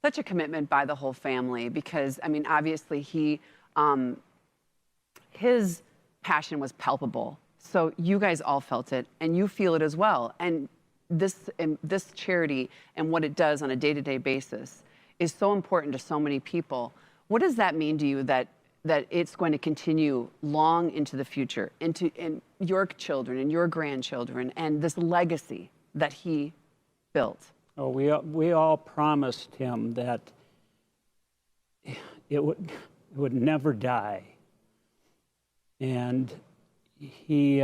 Such a commitment by the whole family because, I mean, obviously his passion was palpable. So you guys all felt it and you feel it as well. And this charity and what it does on a day-to-day basis is so important to so many people. What does that mean to you that that it's going to continue long into the future, in your children and your grandchildren, and this legacy that he built. Oh, we all promised him that it would never die. And we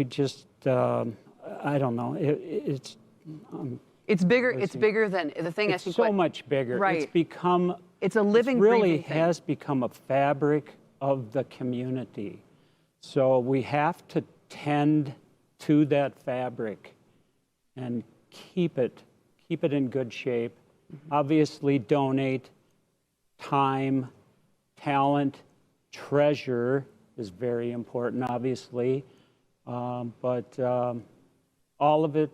just, I don't know, it's bigger. It's bigger than the thing. It's so much bigger. Right. It's become. It's a living, really breathing thing. has become a fabric of the community. So we have to tend to that fabric and keep it in good shape. Obviously, donate time, talent, treasure is very important, obviously, but all of it.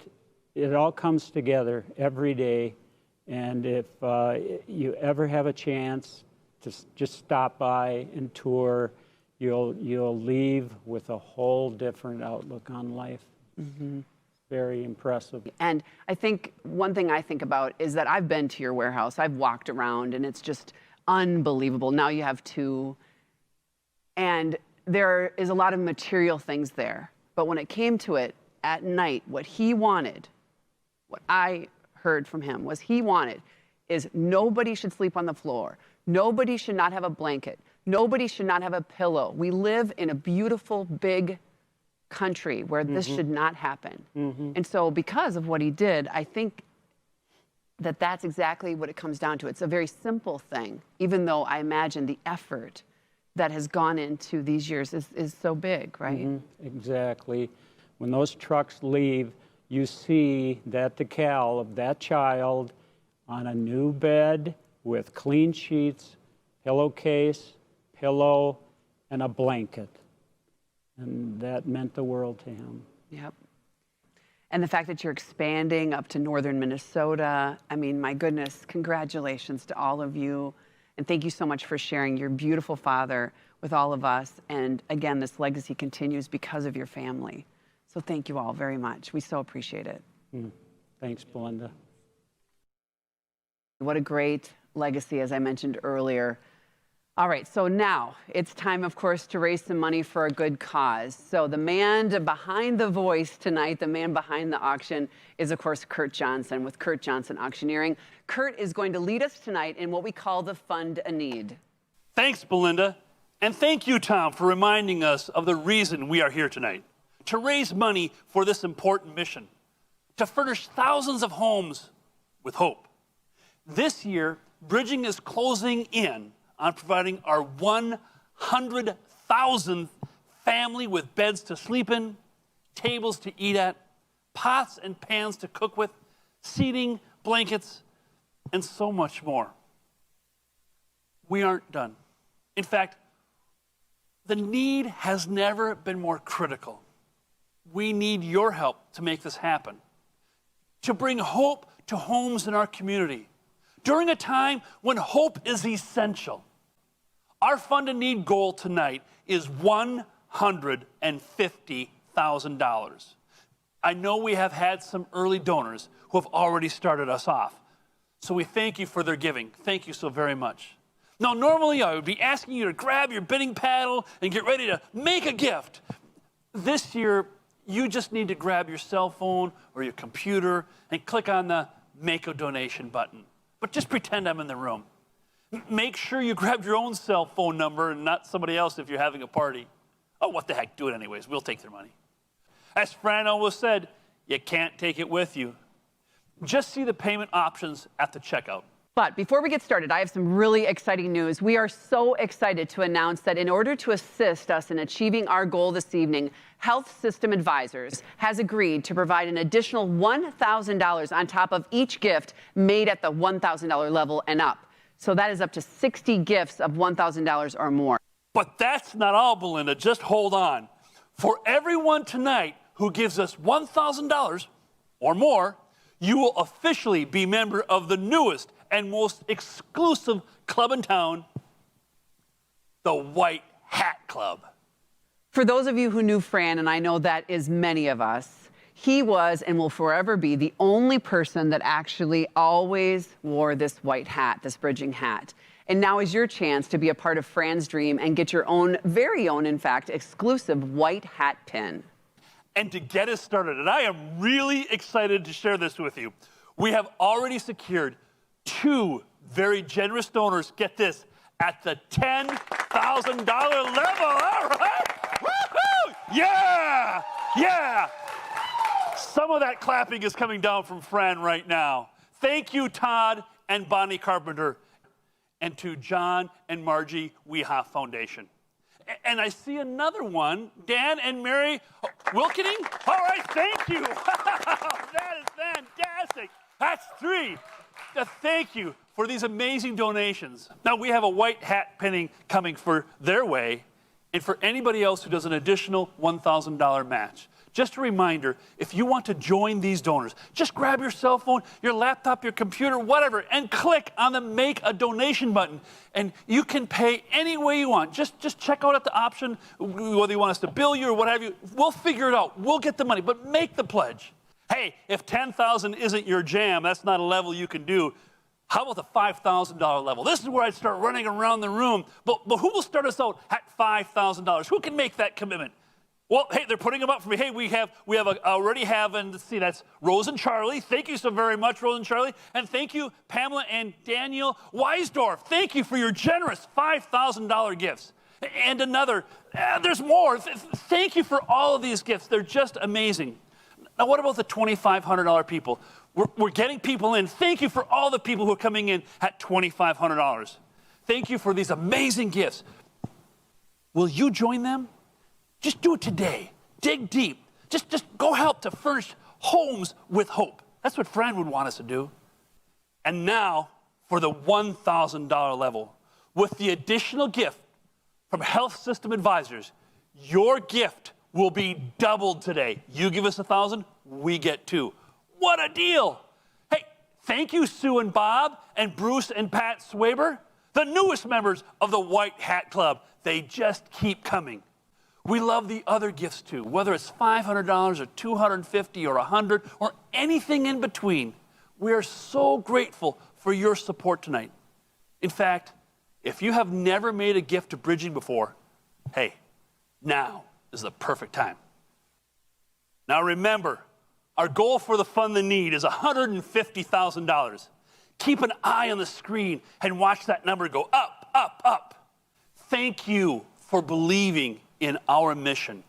It all comes together every day, and if you ever have a chance to just stop by and tour, you'll leave with a whole different outlook on life. Mm-hmm. Very impressive. And I think one thing I think about is that I've been to your warehouse. I've walked around, and it's just unbelievable. Now you have 2, and there is a lot of material things there. But when it came to it, at night, what he wanted, what I heard from him was he wanted is nobody should sleep on the floor. Nobody should not have a blanket. Nobody should not have a pillow. We live in a beautiful, big country where this should not happen. And so because of what he did, I think that that's exactly what it comes down to. It's a very simple thing, even though I imagine the effort that has gone into these years is so big, right? Exactly. When those trucks leave, you see that decal of that child on a new bed with clean sheets, pillowcase, pillow, and a blanket. And that meant the world to him. Yep. And the fact that you're expanding up to northern Minnesota, I mean, my goodness, congratulations to all of you. And thank you so much for sharing your beautiful father with all of us. And again, this legacy continues because of your family. So thank you all very much. We so appreciate it. Thanks, Belinda. What a great legacy, as I mentioned earlier. All right, so now it's time, of course, to raise some money for a good cause. So the man behind the voice tonight, the man behind the auction, is, of course, Kurt Johnson with Kurt Johnson Auctioneering. Kurt is going to lead us tonight in what we call the Fund a Need. Thanks, Belinda. And thank you, Tom, for reminding us of the reason we are here tonight. To raise money for this important mission. To furnish thousands of homes with hope. This year, Bridging is closing in on providing our 100,000th family with beds to sleep in, tables to eat at, pots and pans to cook with, seating, blankets, and so much more. We aren't done. In fact, the need has never been more critical. We need your help to make this happen, to bring hope to homes in our community during a time when hope is essential. Our Fund a Need goal tonight is $150,000. I know we have had some early donors who have already started us off, so we thank you for their giving. Thank you so very much. Now, normally I would be asking you to grab your bidding paddle and get ready to make a gift. This year, you just need to grab your cell phone or your computer and click on the Make a Donation button. But just pretend I'm in the room. Make sure you grab your own cell phone number and not somebody else if you're having a party. Oh, what the heck, do it anyways. We'll take their money. As Fran always said, you can't take it with you. Just see the payment options at the checkout. But before we get started, I have some really exciting news. We are so excited to announce that in order to assist us in achieving our goal this evening, Health System Advisors has agreed to provide an additional $1,000 on top of each gift made at the $1,000 level and up. So that is up to 60 gifts of $1,000 or more. But that's not all, Belinda. Just hold on. For everyone tonight who gives us $1,000 or more, you will officially be member of the newest and most exclusive club in town, the White Hat Club. For those of you who knew Fran, and I know that is many of us, he was and will forever be the only person that actually always wore this white hat, this bridging hat. And now is your chance to be a part of Fran's dream and get your own, very own, in fact, exclusive white hat pin. And to get us started, and I am really excited to share this with you, we have already secured 2 very generous donors, get this, at the $10,000 level. All right? Woo-hoo! Yeah! Yeah! Some of that clapping is coming down from Fran right now. Thank you, Todd and Bonnie Carpenter, and to John and Margie Weehoff Foundation. And I see another one, Dan and Mary Wilkening. All right, thank you. That is fantastic. That's 3. Thank you for these amazing donations. Now, we have a white hat pinning coming for their way, and for anybody else who does an additional $1,000 match. Just a reminder, if you want to join these donors, just grab your cell phone, your laptop, your computer, whatever, and click on the Make a Donation button. And you can pay any way you want. Just check out at the option, whether you want us to bill you or what have you. We'll figure it out. We'll get the money, but make the pledge. Hey, if $10,000 isn't your jam, that's not a level you can do. How about the $5,000 level? This is where I'd start running around the room. But who will start us out at $5,000? Who can make that commitment? Well, hey, they're putting them up for me. Hey, we already have, and let's see, that's Rose and Charlie. Thank you so very much, Rose and Charlie. And thank you, Pamela and Daniel Weisdorf. Thank you for your generous $5,000 gifts. And another, there's more. Thank you for all of these gifts. They're just amazing. Now, what about the $2,500 people? We're getting people in. Thank you for all the people who are coming in at $2,500. Thank you for these amazing gifts. Will you join them? Just do it today. Dig deep. Just go help to furnish homes with hope. That's what Fran would want us to do. And now for the $1,000 level. With the additional gift from Health System Advisors, your gift will be doubled today. You give us $1,000, we get 2. What a deal. Hey, thank you, Sue and Bob and Bruce and Pat Swaber, the newest members of the White Hat Club. They just keep coming. We love the other gifts too, whether it's $500 or $250 or $100 or anything in between. We are so grateful for your support tonight. In fact, if you have never made a gift to Bridging before, hey, now is the perfect time. Now remember, our goal for the Fund the Need is $150,000. Keep an eye on the screen and watch that number go up, up, up. Thank you for believing in our mission.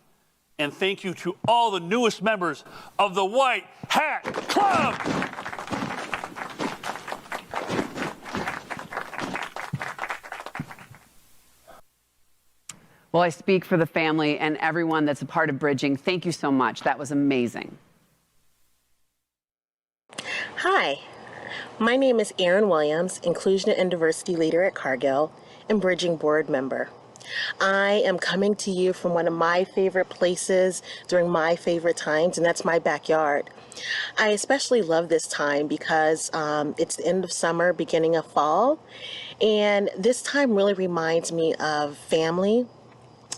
And thank you to all the newest members of the White Hat Club. Well, I speak for the family and everyone that's a part of Bridging. Thank you so much. That was amazing. Hi, my name is Erin Williams, Inclusion and Diversity Leader at Cargill and Bridging Board Member. I am coming to you from one of my favorite places during my favorite times, and that's my backyard. I especially love this time because it's the end of summer, beginning of fall, and this time really reminds me of family,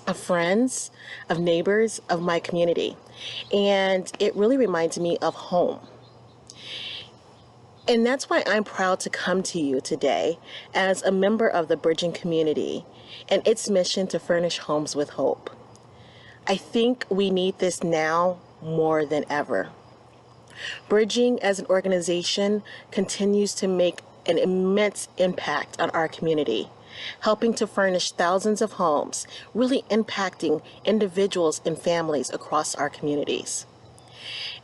of friends, of neighbors, of my community, and it really reminds me of home. And that's why I'm proud to come to you today as a member of the Bridging community and its mission to furnish homes with hope. I think we need this now more than ever. Bridging as an organization continues to make an immense impact on our community, helping to furnish thousands of homes, really impacting individuals and families across our communities.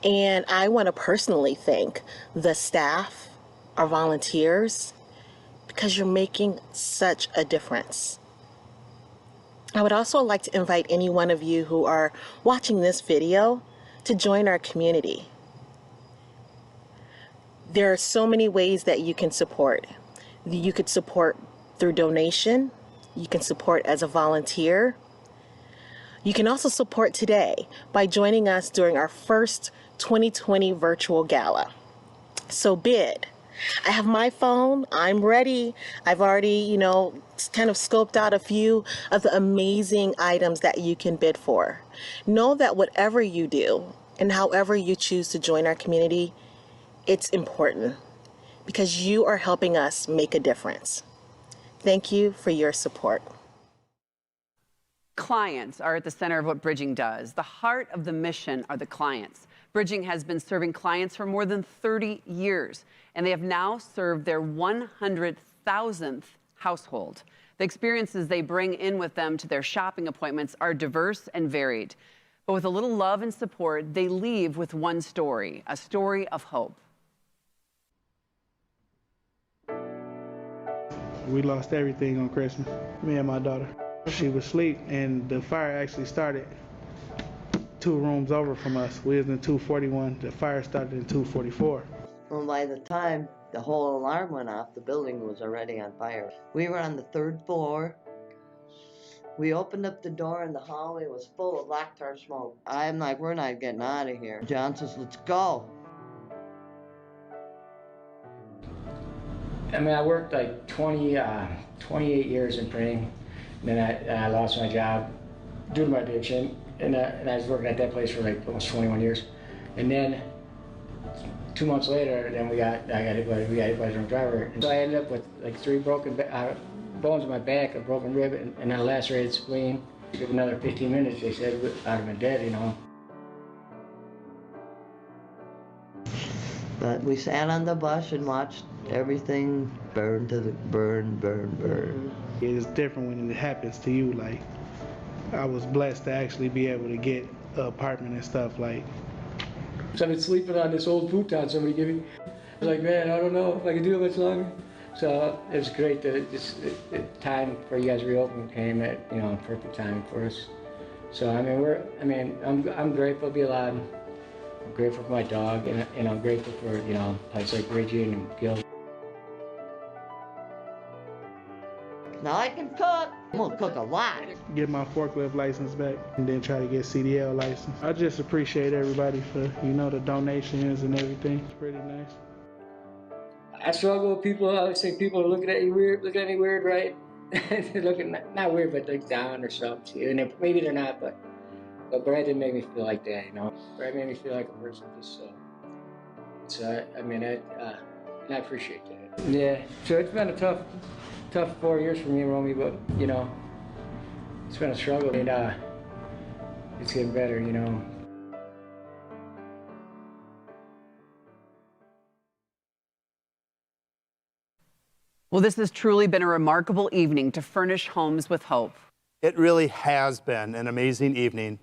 And I want to personally thank the staff, our volunteers, because you're making such a difference. I would also like to invite any one of you who are watching this video to join our community. There are so many ways that you can support. You could support through donation. You can support as a volunteer. You can also support today by joining us during our first 2020 virtual gala. So bid. I have my phone, I'm ready. I've already, kind of scoped out a few of the amazing items that you can bid for. Know that whatever you do and however you choose to join our community, it's important because you are helping us make a difference. Thank you for your support. Clients are at the center of what Bridging does. The heart of the mission are the clients. Bridging has been serving clients for more than 30 years, and they have now served their 100,000th household. The experiences they bring in with them to their shopping appointments are diverse and varied. But with a little love and support, they leave with one story, a story of hope. We lost everything on Christmas, me and my daughter. She was asleep and the fire actually started 2 rooms over from us. We was in 241, the fire started in 244. Well, by the time the whole alarm went off, the building was already on fire. We were on the 3rd floor. We opened up the door and the hallway was full of black tar smoke. I'm like, we're not getting out of here. John says, let's go. I mean, I worked like 28 years in printing. And then I lost my job due to my addiction. And I was working at that place for like almost 21 years. And then 2 months later, then we got hit by a drunk driver. And so I ended up with like 3 broken bones in my back, a broken rib, and then a lacerated spleen. Give another 15 minutes, they said I'd have been dead, you know. But we sat on the bus and watched everything burn to the burn. It's different when it happens to you. Like, I was blessed to actually be able to get an apartment and stuff. Like, So I've been sleeping on this old futon somebody gave me. I was like, man, I don't know if I can do it much longer. So it was great that the time for you guys to reopen came at, you know, perfect time for us. So I mean, I'm grateful to be alive. I'm grateful for my dog, and I'm grateful for, you know, places like Bridging and Gil. Now I can cook. I'm gonna cook a lot. get my forklift license back and then try to get CDL license. I just appreciate everybody for, you know, the donations and everything. It's pretty nice. I struggle with people. I always think people are looking at me weird, right? Looking not weird, but like down or something. And maybe they're not, but Brad didn't make me feel like that, you know. Brad made me feel like a person. And I appreciate that. Yeah. So it's been a tough 4 years for me and Romy, but you know, it's been a struggle, and it's getting better, you know. Well, this has truly been a remarkable evening to Furnish Homes with Hope. It really has been an amazing evening.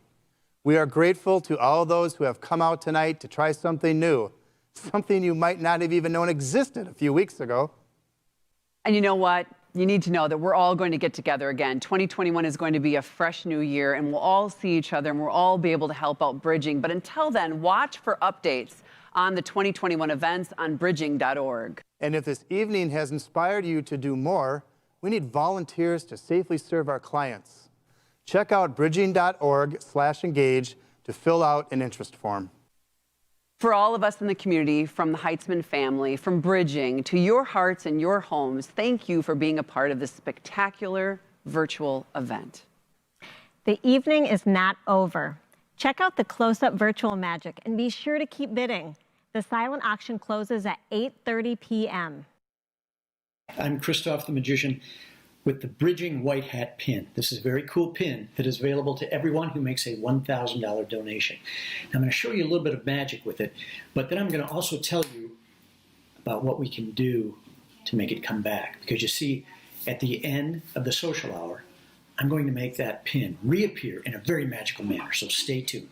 We are grateful to all those who have come out tonight to try something new, something you might not have even known existed a few weeks ago. And you know what? You need to know that we're all going to get together again. 2021 is going to be a fresh new year, and we'll all see each other, and we'll all be able to help out Bridging. But until then, watch for updates on the 2021 events on bridging.org. And if this evening has inspired you to do more, we need volunteers to safely serve our clients. Check out bridging.org/engage to fill out an interest form. For all of us in the community, from the Heitzman family, from Bridging to your hearts and your homes, thank you for being a part of this spectacular virtual event. The evening is not over. Check out the close-up virtual magic and be sure to keep bidding. The silent auction closes at 8:30 p.m. I'm Christoph the Magician with the Bridging White Hat pin. This is a very cool pin that is available to everyone who makes a $1,000 donation. I'm going to show you a little bit of magic with it, but then I'm going to also tell you about what we can do to make it come back. Because you see, at the end of the social hour, I'm going to make that pin reappear in a very magical manner, so stay tuned.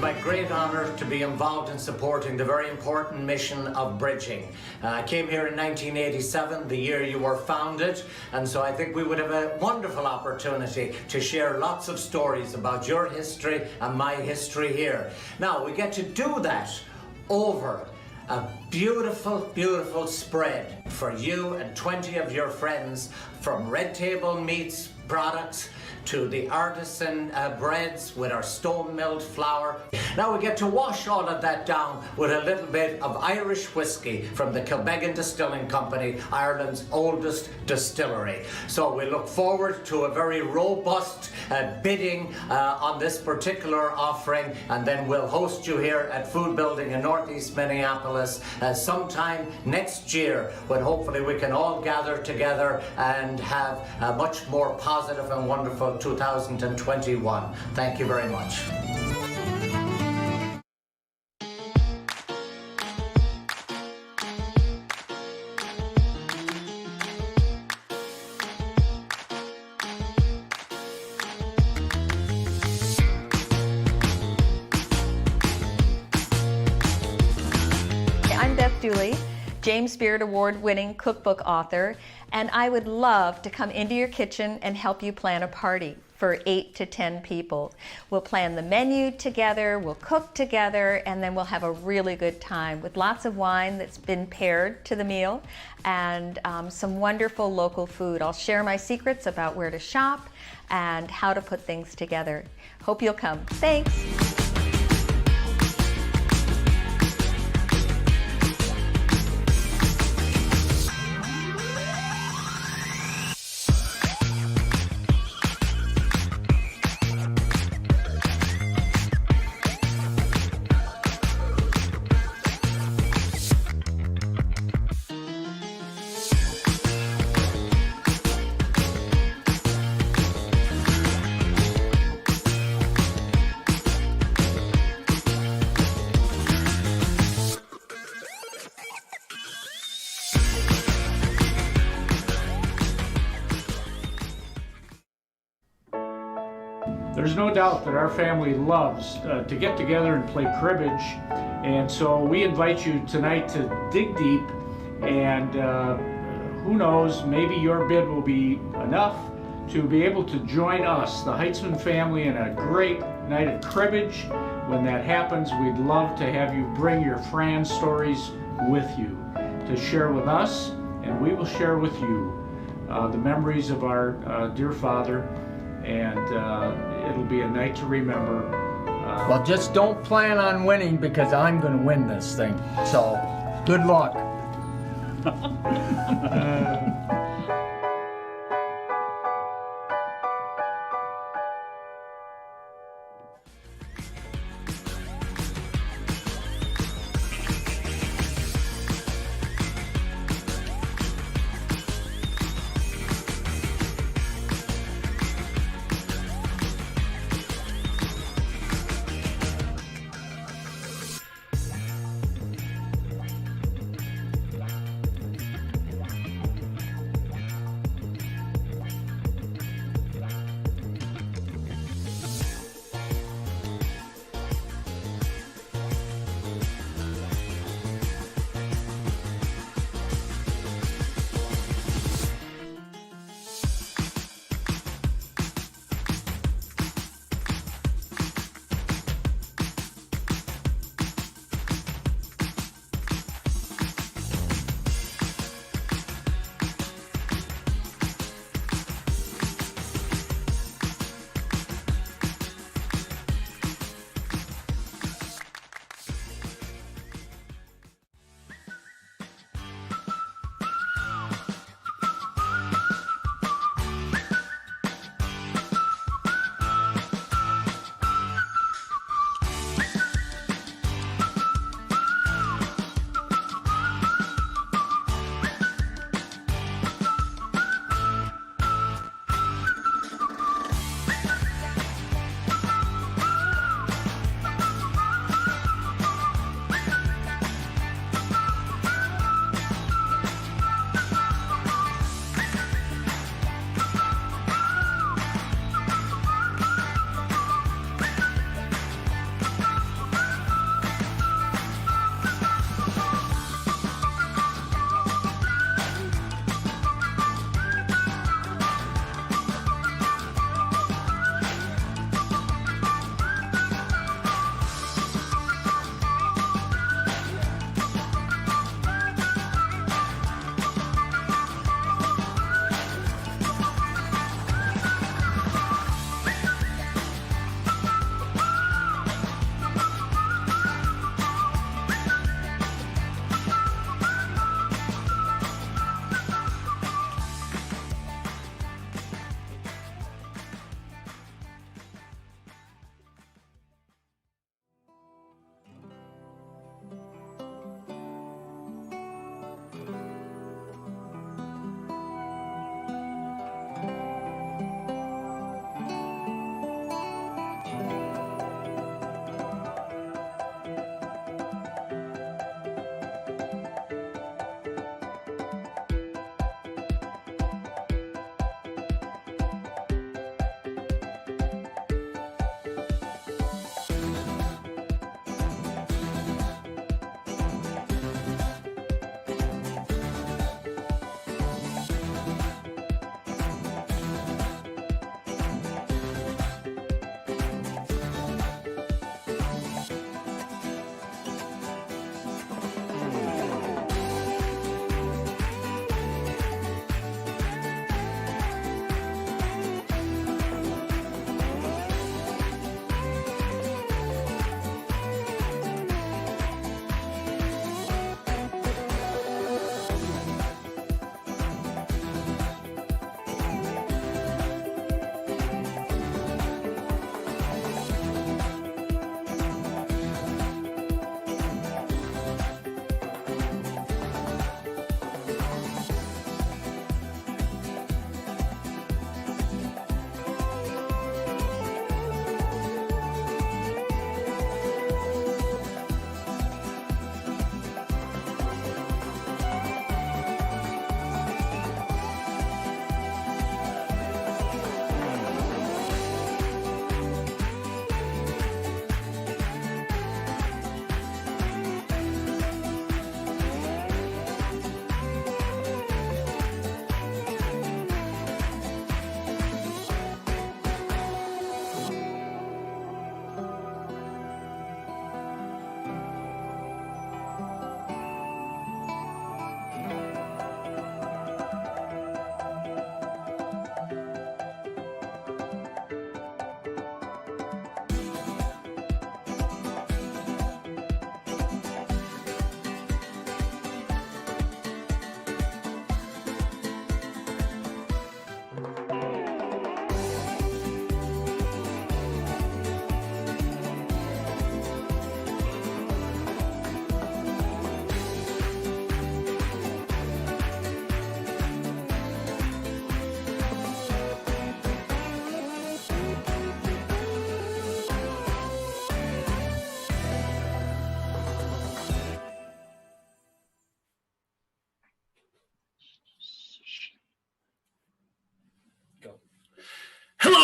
my great honor to be involved in supporting the very important mission of bridging. I came here in 1987, the year you were founded, and so I think we would have a wonderful opportunity to share lots of stories about your history and my history here. Now, we get to do that over a beautiful, beautiful spread for you and 20 of your friends, from Red Table Meats products to the artisan breads with our stone-milled flour. Now we get to wash all of that down with a little bit of Irish whiskey from the Kilbeggan Distilling Company, Ireland's oldest distillery. So we look forward to a very robust bidding on this particular offering, and then we'll host you here at Food Building in Northeast Minneapolis sometime next year, when hopefully we can all gather together and have a much more positive and wonderful 2021. Thank you very much. I'm Beth Dooley, James Beard Award-winning cookbook author, and I would love to come into your kitchen and help you plan a party for 8 to 10 people. We'll plan the menu together, we'll cook together, and then we'll have a really good time with lots of wine that's been paired to the meal, and some wonderful local food. I'll share my secrets about where to shop and how to put things together. Hope you'll come. Thanks. There's no doubt that our family loves to get together and play cribbage, and so we invite you tonight to dig deep, and who knows, maybe your bid will be enough to be able to join us, the Heitzman family, in a great night of cribbage. When that happens, we'd love to have you bring your Fran stories with you to share with us, and we will share with you the memories of our dear father, and it'll be a night to remember. Well, just don't plan on winning, because I'm going to win this thing. So, good luck.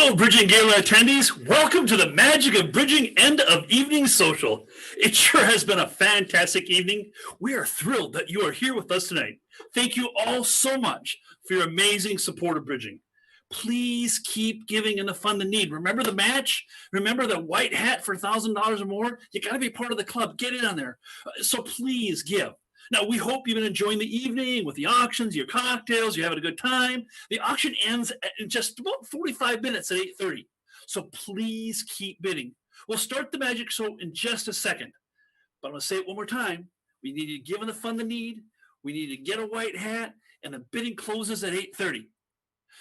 Hello, Bridging Gala attendees. Welcome to the Magic of Bridging end of evening social. It sure has been a fantastic evening. We are thrilled that you are here with us tonight. Thank you all so much for your amazing support of Bridging. Please keep giving in the fund and need. Remember the match? Remember the white hat for $1,000 or more? You got to be part of the club. Get in on there. So please give. Now, we hope you've been enjoying the evening with the auctions, your cocktails, you're having a good time. The auction ends in just about 45 minutes at 8:30. So please keep bidding. We'll start the magic show in just a second. But I'm going to say it one more time. We need to give in the fund the need. We need to get a white hat, and the bidding closes at 8:30.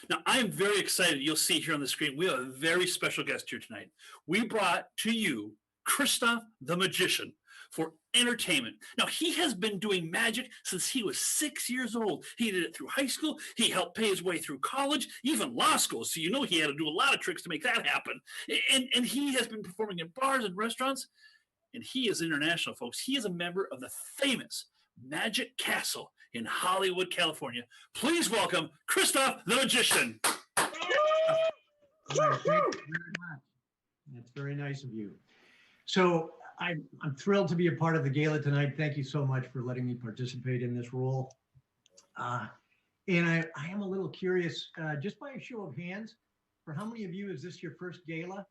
Now, I'm very excited. You'll see here on the screen, we have a very special guest here tonight. We brought to you Christoph the Magician for entertainment. Now, he has been doing magic since he was 6 years old. He did it through high school. He helped pay his way through college, even law school. So you know he had to do a lot of tricks to make that happen. And he has been performing in bars and restaurants. And he is international, folks. He is a member of the famous Magic Castle in Hollywood, California. Please welcome Christoph the Magician. Thank you very much. That's very nice of you. So I'm thrilled to be a part of the gala tonight. Thank you so much for letting me participate in this role. And I am a little curious, just by a show of hands, for how many of you is this your first gala?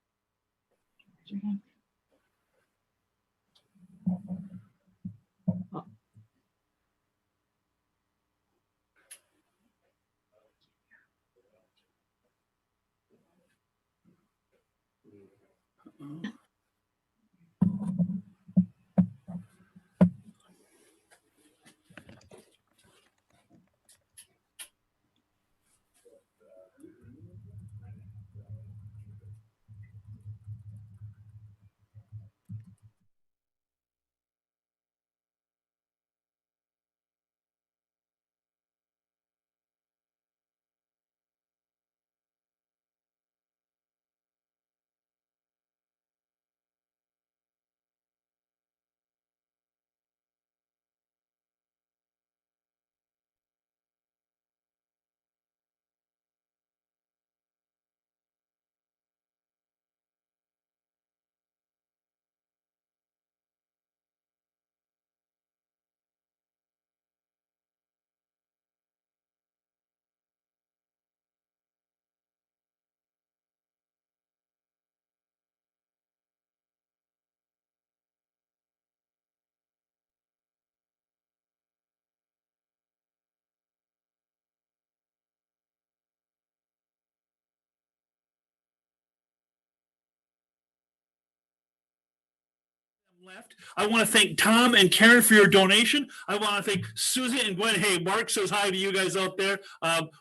Left. I want to thank Tom and Karen for your donation. I want to thank Susie and Gwen. Hey, Mark says hi to you guys out there.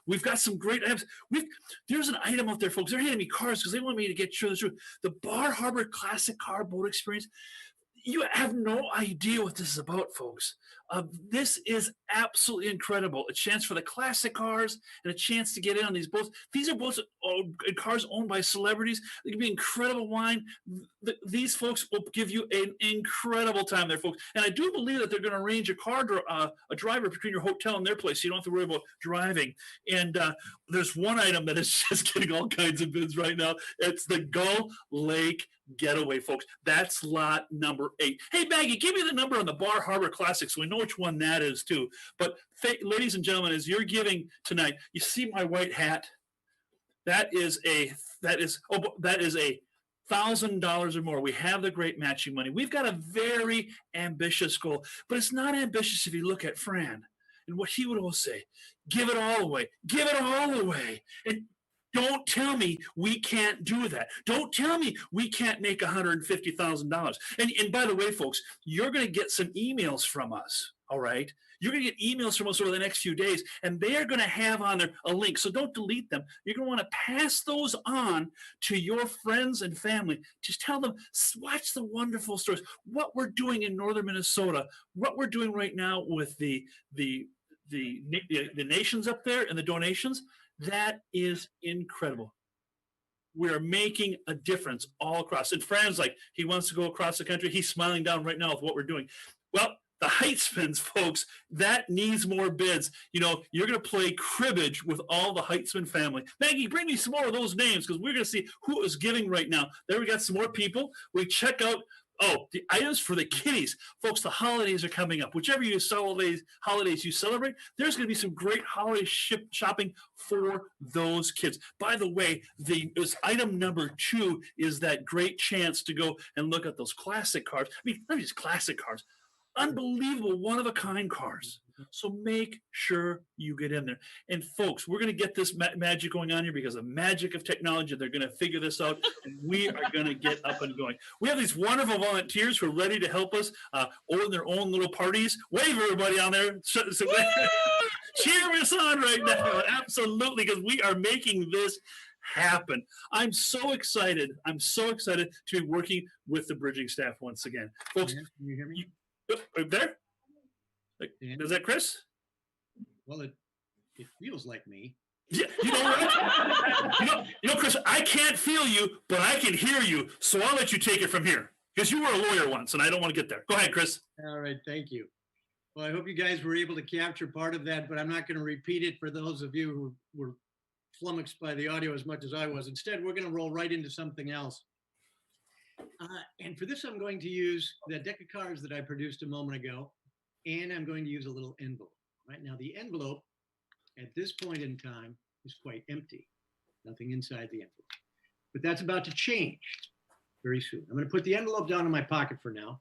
We've got some great items. There's an item out there, folks. They're handing me cards because they want me to get sure this through. The Bar Harbor Classic Car Boat Experience. You have no idea what this is about, folks. This is absolutely incredible. A chance for the classic cars and a chance to get in on these boats. These are boats, cars owned by celebrities. It can be incredible wine. These folks will give you an incredible time there, folks. And I do believe that they're going to arrange a driver between your hotel and their place, so you don't have to worry about driving. And there's one item that is just getting all kinds of bids right now. It's the Gull Lake Getaway, folks. That's lot number 8. Hey, Maggie, give me the number on the Bar Harbor Classic so we know which one that is too. But ladies and gentlemen, as you're giving tonight, you see my white hat. That is $1,000 or more. We have the great matching money. We've got a very ambitious goal, but it's not ambitious if you look at Fran and what he would always say: give it all away, give it all away. And don't tell me we can't do that. Don't tell me we can't make $150,000. And by the way, folks, you're going to get some emails from us, all right? You're going to get emails from us over the next few days, and they're going to have on there a link. So don't delete them. You're going to want to pass those on to your friends and family. Just tell them, watch the wonderful stories, what we're doing in northern Minnesota, what we're doing right now with the nations up there and the donations. That is incredible. We're making a difference all across. And Fran's like, he wants to go across the country. He's smiling down right now with what we're doing. Well, the Heitzmans, folks, that needs more bids. You know, you're going to play cribbage with all the Heitzman family. Maggie, bring me some more of those names because we're going to see who is giving right now. There we got some more people. We check out, the items for the kiddies. Folks, the holidays are coming up. Whichever holidays you celebrate, there's going to be some great holiday shopping for those kids. By the way, item number 2 is that great chance to go and look at those classic cars. I mean, not just classic cars, unbelievable one-of-a-kind cars. So make sure you get in there. And folks, we're going to get this magic going on here because of the magic of technology. They're going to figure this out, and we are going to get up and going. We have these wonderful volunteers who are ready to help us own their own little parties. Wave everybody on there. Cheer us on right now. Absolutely, because we are making this happen. I'm so excited. I'm so excited to be working with the bridging staff once again. Folks, can you hear me? There? Is that Chris? Well, it feels like me. Yeah, you know what? you know, Chris, I can't feel you, but I can hear you, so I'll let you take it from here. Because you were a lawyer once, and I don't want to get there. Go ahead, Chris. All right, thank you. Well, I hope you guys were able to capture part of that, but I'm not going to repeat it for those of you who were flummoxed by the audio as much as I was. Instead, we're going to roll right into something else. And for this, I'm going to use the deck of cards that I produced a moment ago, and I'm going to use a little envelope. Right now, the envelope at this point in time is quite empty. Nothing inside the envelope. But that's about to change very soon. I'm going to put the envelope down in my pocket for now.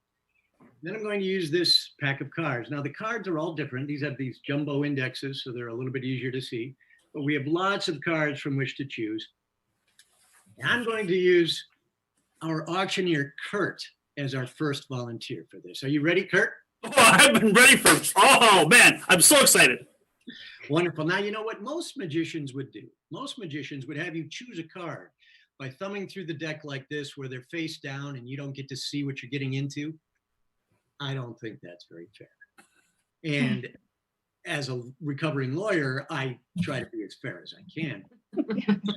Then I'm going to use this pack of cards. Now, the cards are all different. These have these jumbo indexes, so they're a little bit easier to see. But we have lots of cards from which to choose. And I'm going to use our auctioneer, Kurt, as our first volunteer for this. Are you ready, Kurt? Oh, I've been ready oh man, I'm so excited. Wonderful. Now, you know what most magicians would do? Most magicians would have you choose a card by thumbing through the deck like this, where they're face down and you don't get to see what you're getting into. I don't think that's very fair. And as a recovering lawyer, I try to be as fair as I can.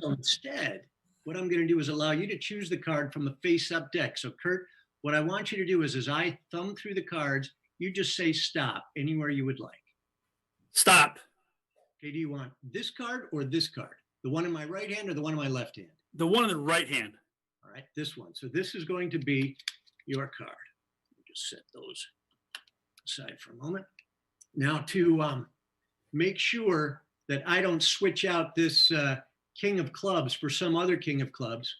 So instead, what I'm going to do is allow you to choose the card from the face-up deck. So, Kurt, what I want you to do is, as I thumb through the cards, you just say stop anywhere you would like. Stop. Okay, do you want this card or this card? The one in my right hand or the one in my left hand? The one in the right hand. All right, this one. So this is going to be your card. Let me just set those aside for a moment. Now, to make sure that I don't switch out this King of Clubs for some other King of Clubs,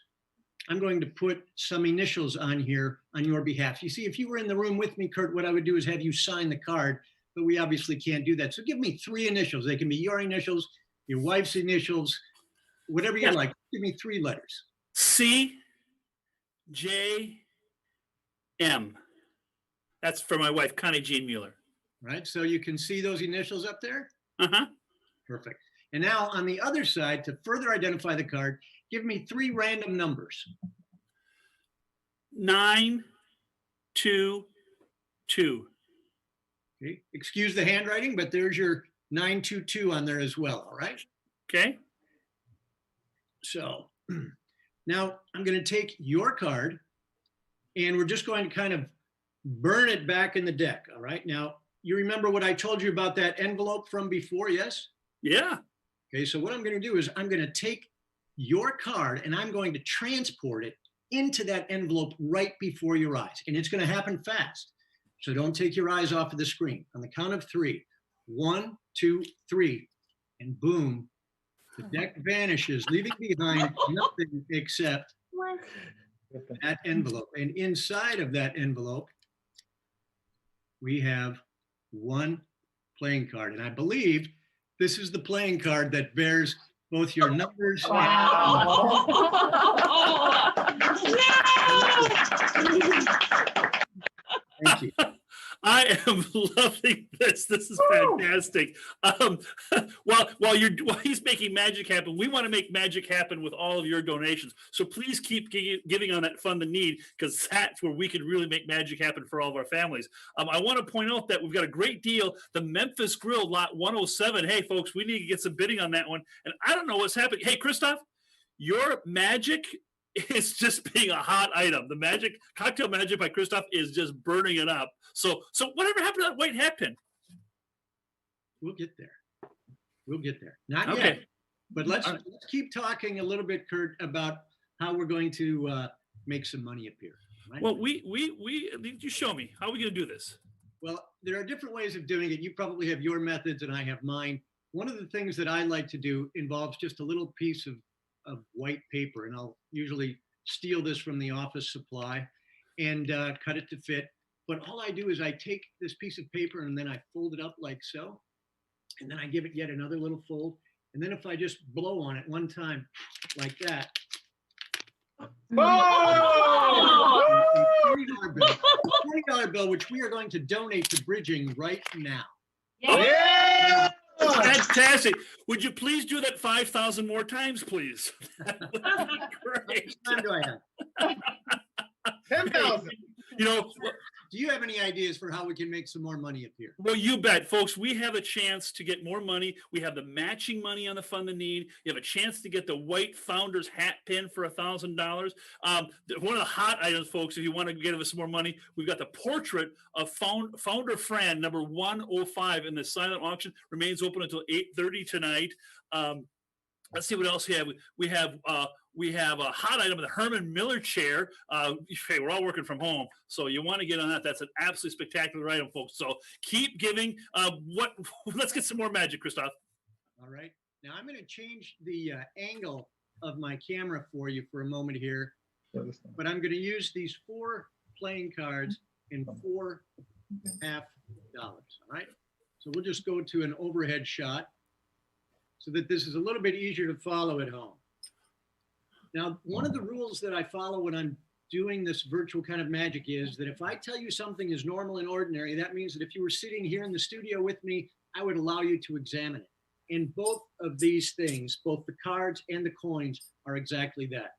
I'm going to put some initials on here on your behalf. You see, if you were in the room with me, Kurt, what I would do is have you sign the card, but we obviously can't do that. So give me 3 initials. They can be your initials, your wife's initials, whatever you like. Give me 3 letters. C, J, M. That's for my wife, Connie Jean Mueller. Right, so you can see those initials up there? Uh-huh. Perfect. And now on the other side, to further identify the card, give me 3 random numbers. 9, 2, 2. Okay. Excuse the handwriting, but there's your 922 on there as well, all right? Okay. So now I'm going to take your card and we're just going to kind of burn it back in the deck, all right? Now, you remember what I told you about that envelope from before, yes? Yeah. Okay, so what I'm going to do is I'm going to take your card and I'm going to transport it into that envelope right before your eyes. And it's going to happen fast. So don't take your eyes off of the screen. On the count of 3, 1, 2, 3, and boom, the deck vanishes, leaving behind nothing except that envelope. And inside of that envelope, we have 1 playing card. And I believe this is the playing card that bears both your numbers. Wow. Thank you. I am loving this. This is fantastic. While he's making magic happen, we want to make magic happen with all of your donations. So please keep giving on that fund the need, because that's where we can really make magic happen for all of our families. I want to point out that we've got a great deal. The Memphis Grill Lot 107. Hey, folks, we need to get some bidding on that one. And I don't know what's happening. Hey, Christoph, your magic is just being a hot item. The cocktail magic by Christoph is just burning it up. So whatever happened to that white hat pin? We'll get there. We'll get there. Not Okay. yet. But let's keep talking a little bit, Kurt, about how we're going to make some money appear. Right? Well, you show me. How are we going to do this? Well, there are different ways of doing it. You probably have your methods and I have mine. One of the things that I like to do involves just a little piece of white paper, and I'll usually steal this from the office supply and cut it to fit. But all I do is I take this piece of paper and then I fold it up like so, and then I give it yet another little fold. And then if I just blow on it one time like that, $20 bill, which we are going to donate to bridging right now. Yeah! Fantastic. Would you please do that 5,000 more times, please? Great. How much time do I have? 10,000. You know, do you have any ideas for how we can make some more money appear? well, you bet, folks. We have a chance to get more money. We have the matching money on the Fund the Need. You have a chance to get the white founder's hat pin for $1,000. One of the hot items, folks, if you want to give us some more money, we've got the portrait of Founder Fran, number 105 in the silent auction. Remains open until 8:30 tonight. Let's see what else we have. We have a hot item, the Herman Miller chair. Hey, we're all working from home, so you want to get on that. That's an absolutely spectacular item, folks. So keep giving. Let's get some more magic, Christoph. All right. Now I'm going to change the angle of my camera for you for a moment here, but I'm going to use these 4 playing cards and 4 $50. All right. So we'll just go to an overhead shot so that this is a little bit easier to follow at home. Now, one of the rules that I follow when I'm doing this virtual kind of magic is that if I tell you something is normal and ordinary, that means that if you were sitting here in the studio with me, I would allow you to examine it. And both of these things, both the cards and the coins, are exactly that.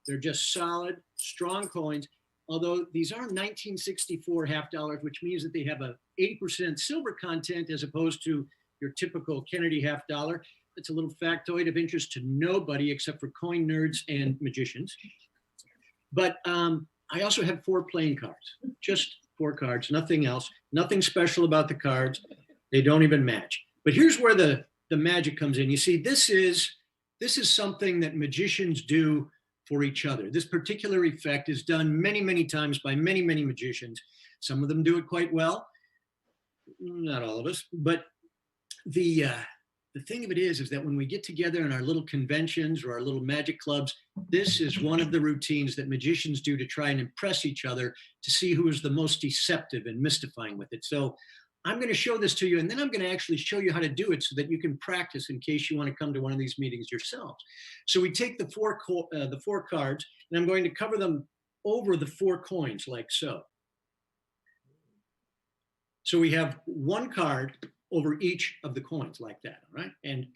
They're just solid, strong coins, although these are 1964 half dollars, which means that they have a 80% silver content as opposed to your typical Kennedy half dollar. It's a little factoid of interest to nobody except for coin nerds and magicians. But I also have 4 playing cards, just 4 cards, nothing else, nothing special about the cards. They don't even match. But here's where the magic comes in. You see, this is something that magicians do for each other. This particular effect is done many, many times by many, many magicians. Some of them do it quite well. Not all of us, but the thing of it is that when we get together in our little conventions or our little magic clubs, this is one of the routines that magicians do to try and impress each other to see who is the most deceptive and mystifying with it. So I'm going to show this to you, and then I'm going to actually show you how to do it so that you can practice in case you want to come to one of these meetings yourselves. So we take the 4 cards, and I'm going to cover them over the 4 coins like so. So we have 1 card over each of the coins like that, all right? And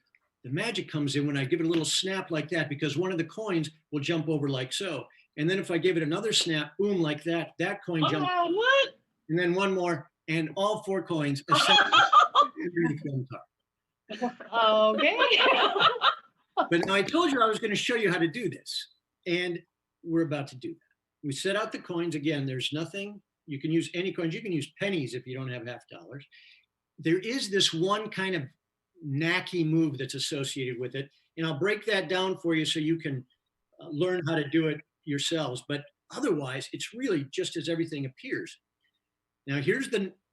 the magic comes in when I give it a little snap like that, because one of the coins will jump over like so. And then if I give it another snap, boom, like that, that coin jumps. What? And then one more, and all 4 coins are set under the film card. Okay. But now I told you I was going to show you how to do this, and we're about to do that. We set out the coins. Again, there's nothing. You can use any coins. You can use pennies if you don't have half dollars. There is this one kind of knacky move that's associated with it, and I'll break that down for you so you can learn how to do it yourselves. But otherwise, it's really just as everything appears. Now,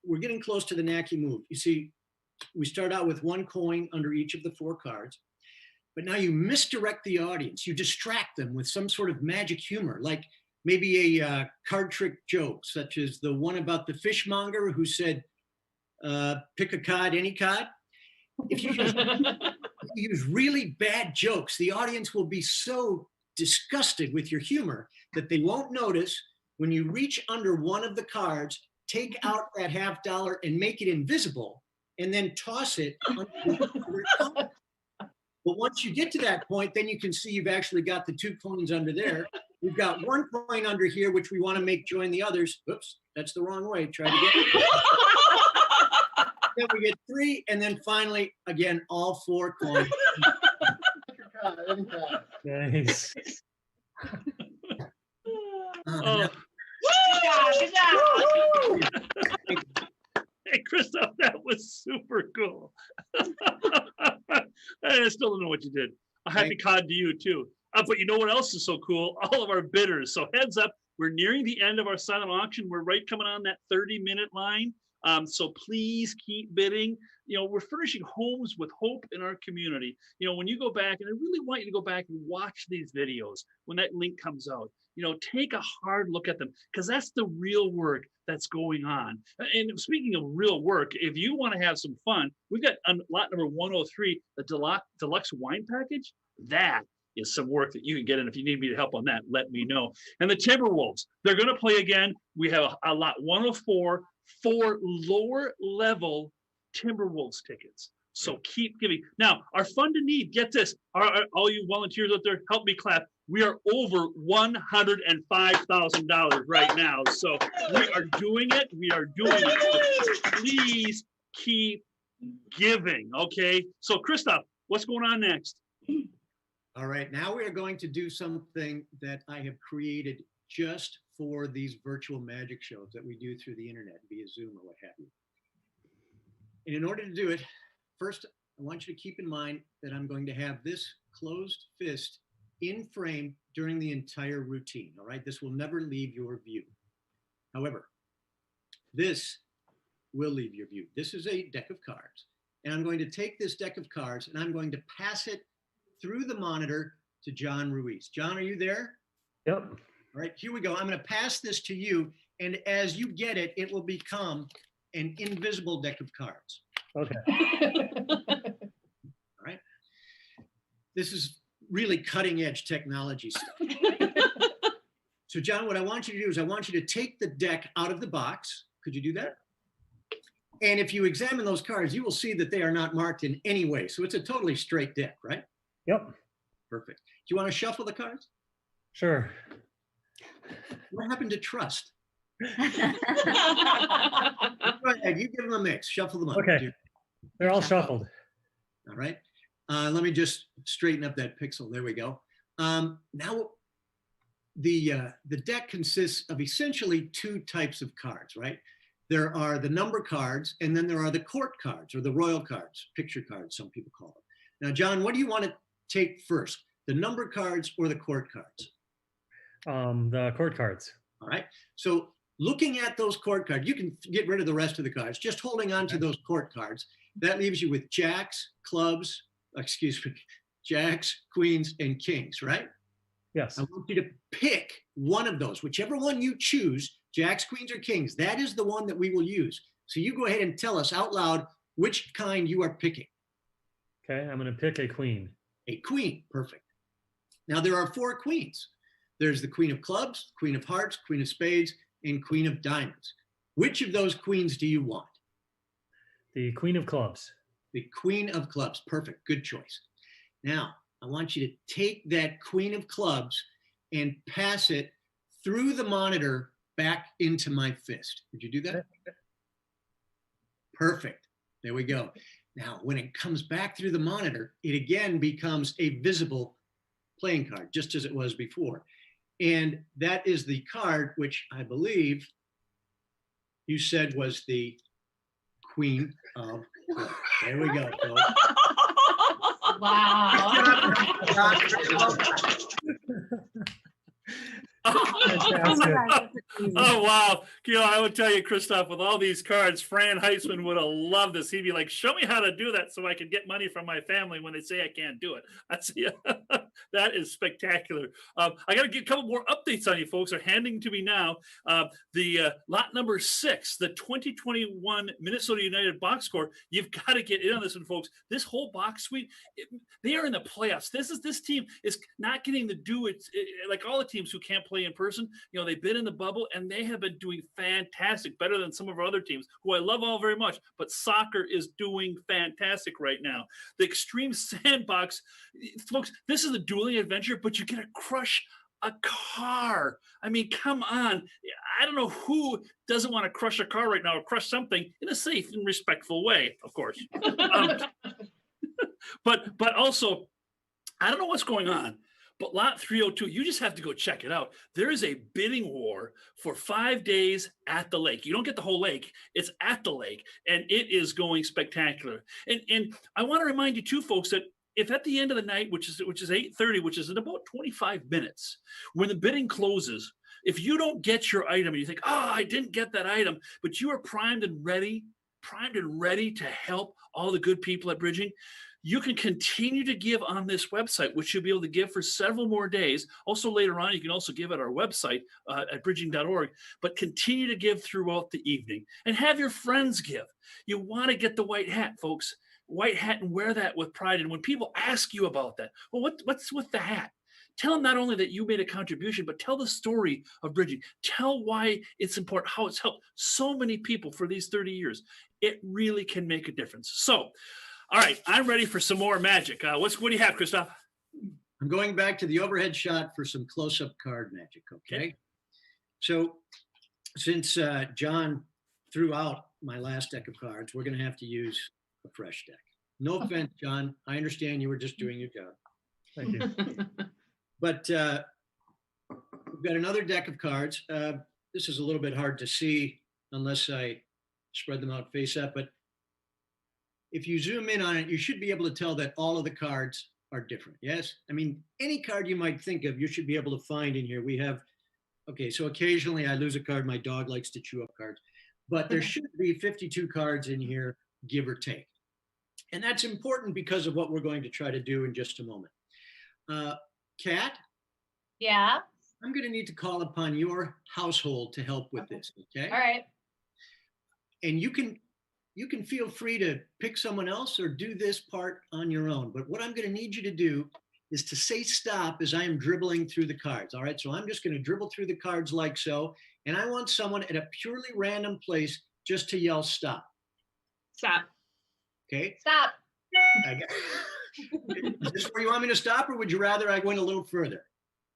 we're getting close to the knacky move. You see, we start out with 1 coin under each of the 4 cards, but now you misdirect the audience. You distract them with some sort of magic humor, like maybe a card trick joke, such as the one about the fishmonger who said, pick a card, any card. If you use really bad jokes, the audience will be so disgusted with your humor that they won't notice when you reach under one of the cards, take out that half dollar and make it invisible, and then toss it under the card. But once you get to that point, then you can see you've actually got the 2 coins under there. We've got 1 coin under here, which we want to make join the others. Oops, that's the wrong way. Try to get it. Then we get 3, and then finally, again, all 4 coins. Nice. Good job. Hey, Christoph, that was super cool. I still don't know what you did. A happy cod to you, too. But you know what else is so cool? All of our bidders. So heads up, we're nearing the end of our silent auction. We're right coming on that 30-minute line. So please keep bidding. You know, we're furnishing homes with hope in our community. You know, when you go back, and I really want you to go back and watch these videos when that link comes out, you know, take a hard look at them, because that's the real work that's going on. And speaking of real work, if you want to have some fun, we've got lot number 103, the deluxe wine package. That is some work that you can get in. If you need me to help on that, let me know. And the Timberwolves, they're going to play again. We have a lot 104, 4 lower level Timberwolves tickets. So keep giving. Now, our fund to need, get this, all you volunteers out there, help me clap. We are over $105,000 right now. So we are doing it. We are doing it. So please keep giving, okay? So Christoph, what's going on next? All right, now we are going to do something that I have created just for these virtual magic shows that we do through the internet, via Zoom or what have you. And in order to do it, first, I want you to keep in mind that I'm going to have this closed fist in frame during the entire routine, all right? This will never leave your view. However, this will leave your view. This is a deck of cards, and I'm going to take this deck of cards and I'm going to pass it through the monitor to John Ruiz. John, are you there? Yep. All right, here we go. I'm going to pass this to you, and as you get it, it will become an invisible deck of cards. Okay. All right. This is really cutting edge technology stuff. So John, what I want you to do is I want you to take the deck out of the box. Could you do that? And if you examine those cards, you will see that they are not marked in any way. So it's a totally straight deck, right? Yep. Perfect. Do you want to shuffle the cards? Sure. What happened to trust? Go ahead, you give them a mix. Shuffle them up. Okay. They're all shuffled. All right. Let me just straighten up that pixel. There we go. Now, the deck consists of essentially 2 types of cards, right? There are the number cards, and then there are the court cards, or the royal cards, picture cards, some people call them. Now, John, what do you want to take first? The number cards or the court cards? The court cards. All right. So looking at those court cards, you can get rid of the rest of the cards. Just holding on to those court cards, that leaves you with jacks, clubs, jacks, queens, and kings, right? Yes. I want you to pick one of those, whichever one you choose, jacks, queens, or kings. That is the one that we will use. So you go ahead and tell us out loud which kind you are picking. Okay, I'm going to pick a queen. A queen, perfect. Now there are 4 queens. There's the queen of clubs, queen of hearts, queen of spades, and queen of diamonds. Which of those queens do you want? The queen of clubs. The queen of clubs, perfect, good choice. Now, I want you to take that queen of clubs and pass it through the monitor back into my fist. Would you do that? Perfect, there we go. Now, when it comes back through the monitor, it again becomes a visible playing card, just as it was before. And that is the card which I believe you said was the queen of clubs. There we go, folks. Wow. Oh, wow. You know, I would tell you, Christoph, with all these cards, Fran Heitzman would have loved this. He'd be like, show me how to do that so I can get money from my family when they say I can't do it. That's, yeah, that is spectacular. I got to get a couple more updates on you folks. They're handing to me now. The lot number 6, the 2021 Minnesota United box score. You've got to get in on this one, folks. This whole box suite, they are in the playoffs. This team is not getting to do it like all the teams who can't play in person. You know, they've been in the bubble and they have been doing fantastic, better than some of our other teams who I love all very much, but soccer is doing fantastic right now. The Extreme Sandbox, folks, this is a dueling adventure, but you get to crush a car. I mean, come on. I don't know who doesn't want to crush a car right now or crush something in a safe and respectful way, of course. But also, I don't know what's going on, But lot 302, you just have to go check it out. There is a bidding war for 5 days at the lake. You don't get the whole lake, it's at the lake, and it is going spectacular. And I want to remind you too, folks, that if at the end of the night, which is 8:30, which is in about 25 minutes, when the bidding closes, if you don't get your item and you think, oh, I didn't get that item, but you are primed and ready to help all the good people at Bridging, you can continue to give on this website, which you'll be able to give for several more days. Also, later on, you can also give at our website at bridging.org, but continue to give throughout the evening and have your friends give. You want to get the white hat, folks. White hat, and wear that with pride. And when people ask you about that, well, what's with the hat? Tell them not only that you made a contribution, but tell the story of Bridging. Tell why it's important, how it's helped so many people for these 30 years. It really can make a difference. So, all right, I'm ready for some more magic. What do you have, Christoph? I'm going back to the overhead shot for some close-up card magic, okay? So since John threw out my last deck of cards, we're going to have to use a fresh deck. No offense, John. I understand you were just doing your job. Thank you. But we've got another deck of cards. This is a little bit hard to see unless I spread them out face up, but if you zoom in on it, you should be able to tell that all of the cards are different. Yes? I mean, any card you might think of, you should be able to find in here. We have, okay, so occasionally I lose a card. My dog likes to chew up cards, but there should be 52 cards in here, give or take. And that's important because of what we're going to try to do in just a moment. Kat? Yeah? I'm going to need to call upon your household to help with this, okay? All right. And you can feel free to pick someone else or do this part on your own. But what I'm going to need you to do is to say stop as I am dribbling through the cards. All right, so I'm just going to dribble through the cards like so. And I want someone at a purely random place just to yell stop. Stop. Okay? Stop. Is this where you want me to stop, or would you rather I went a little further?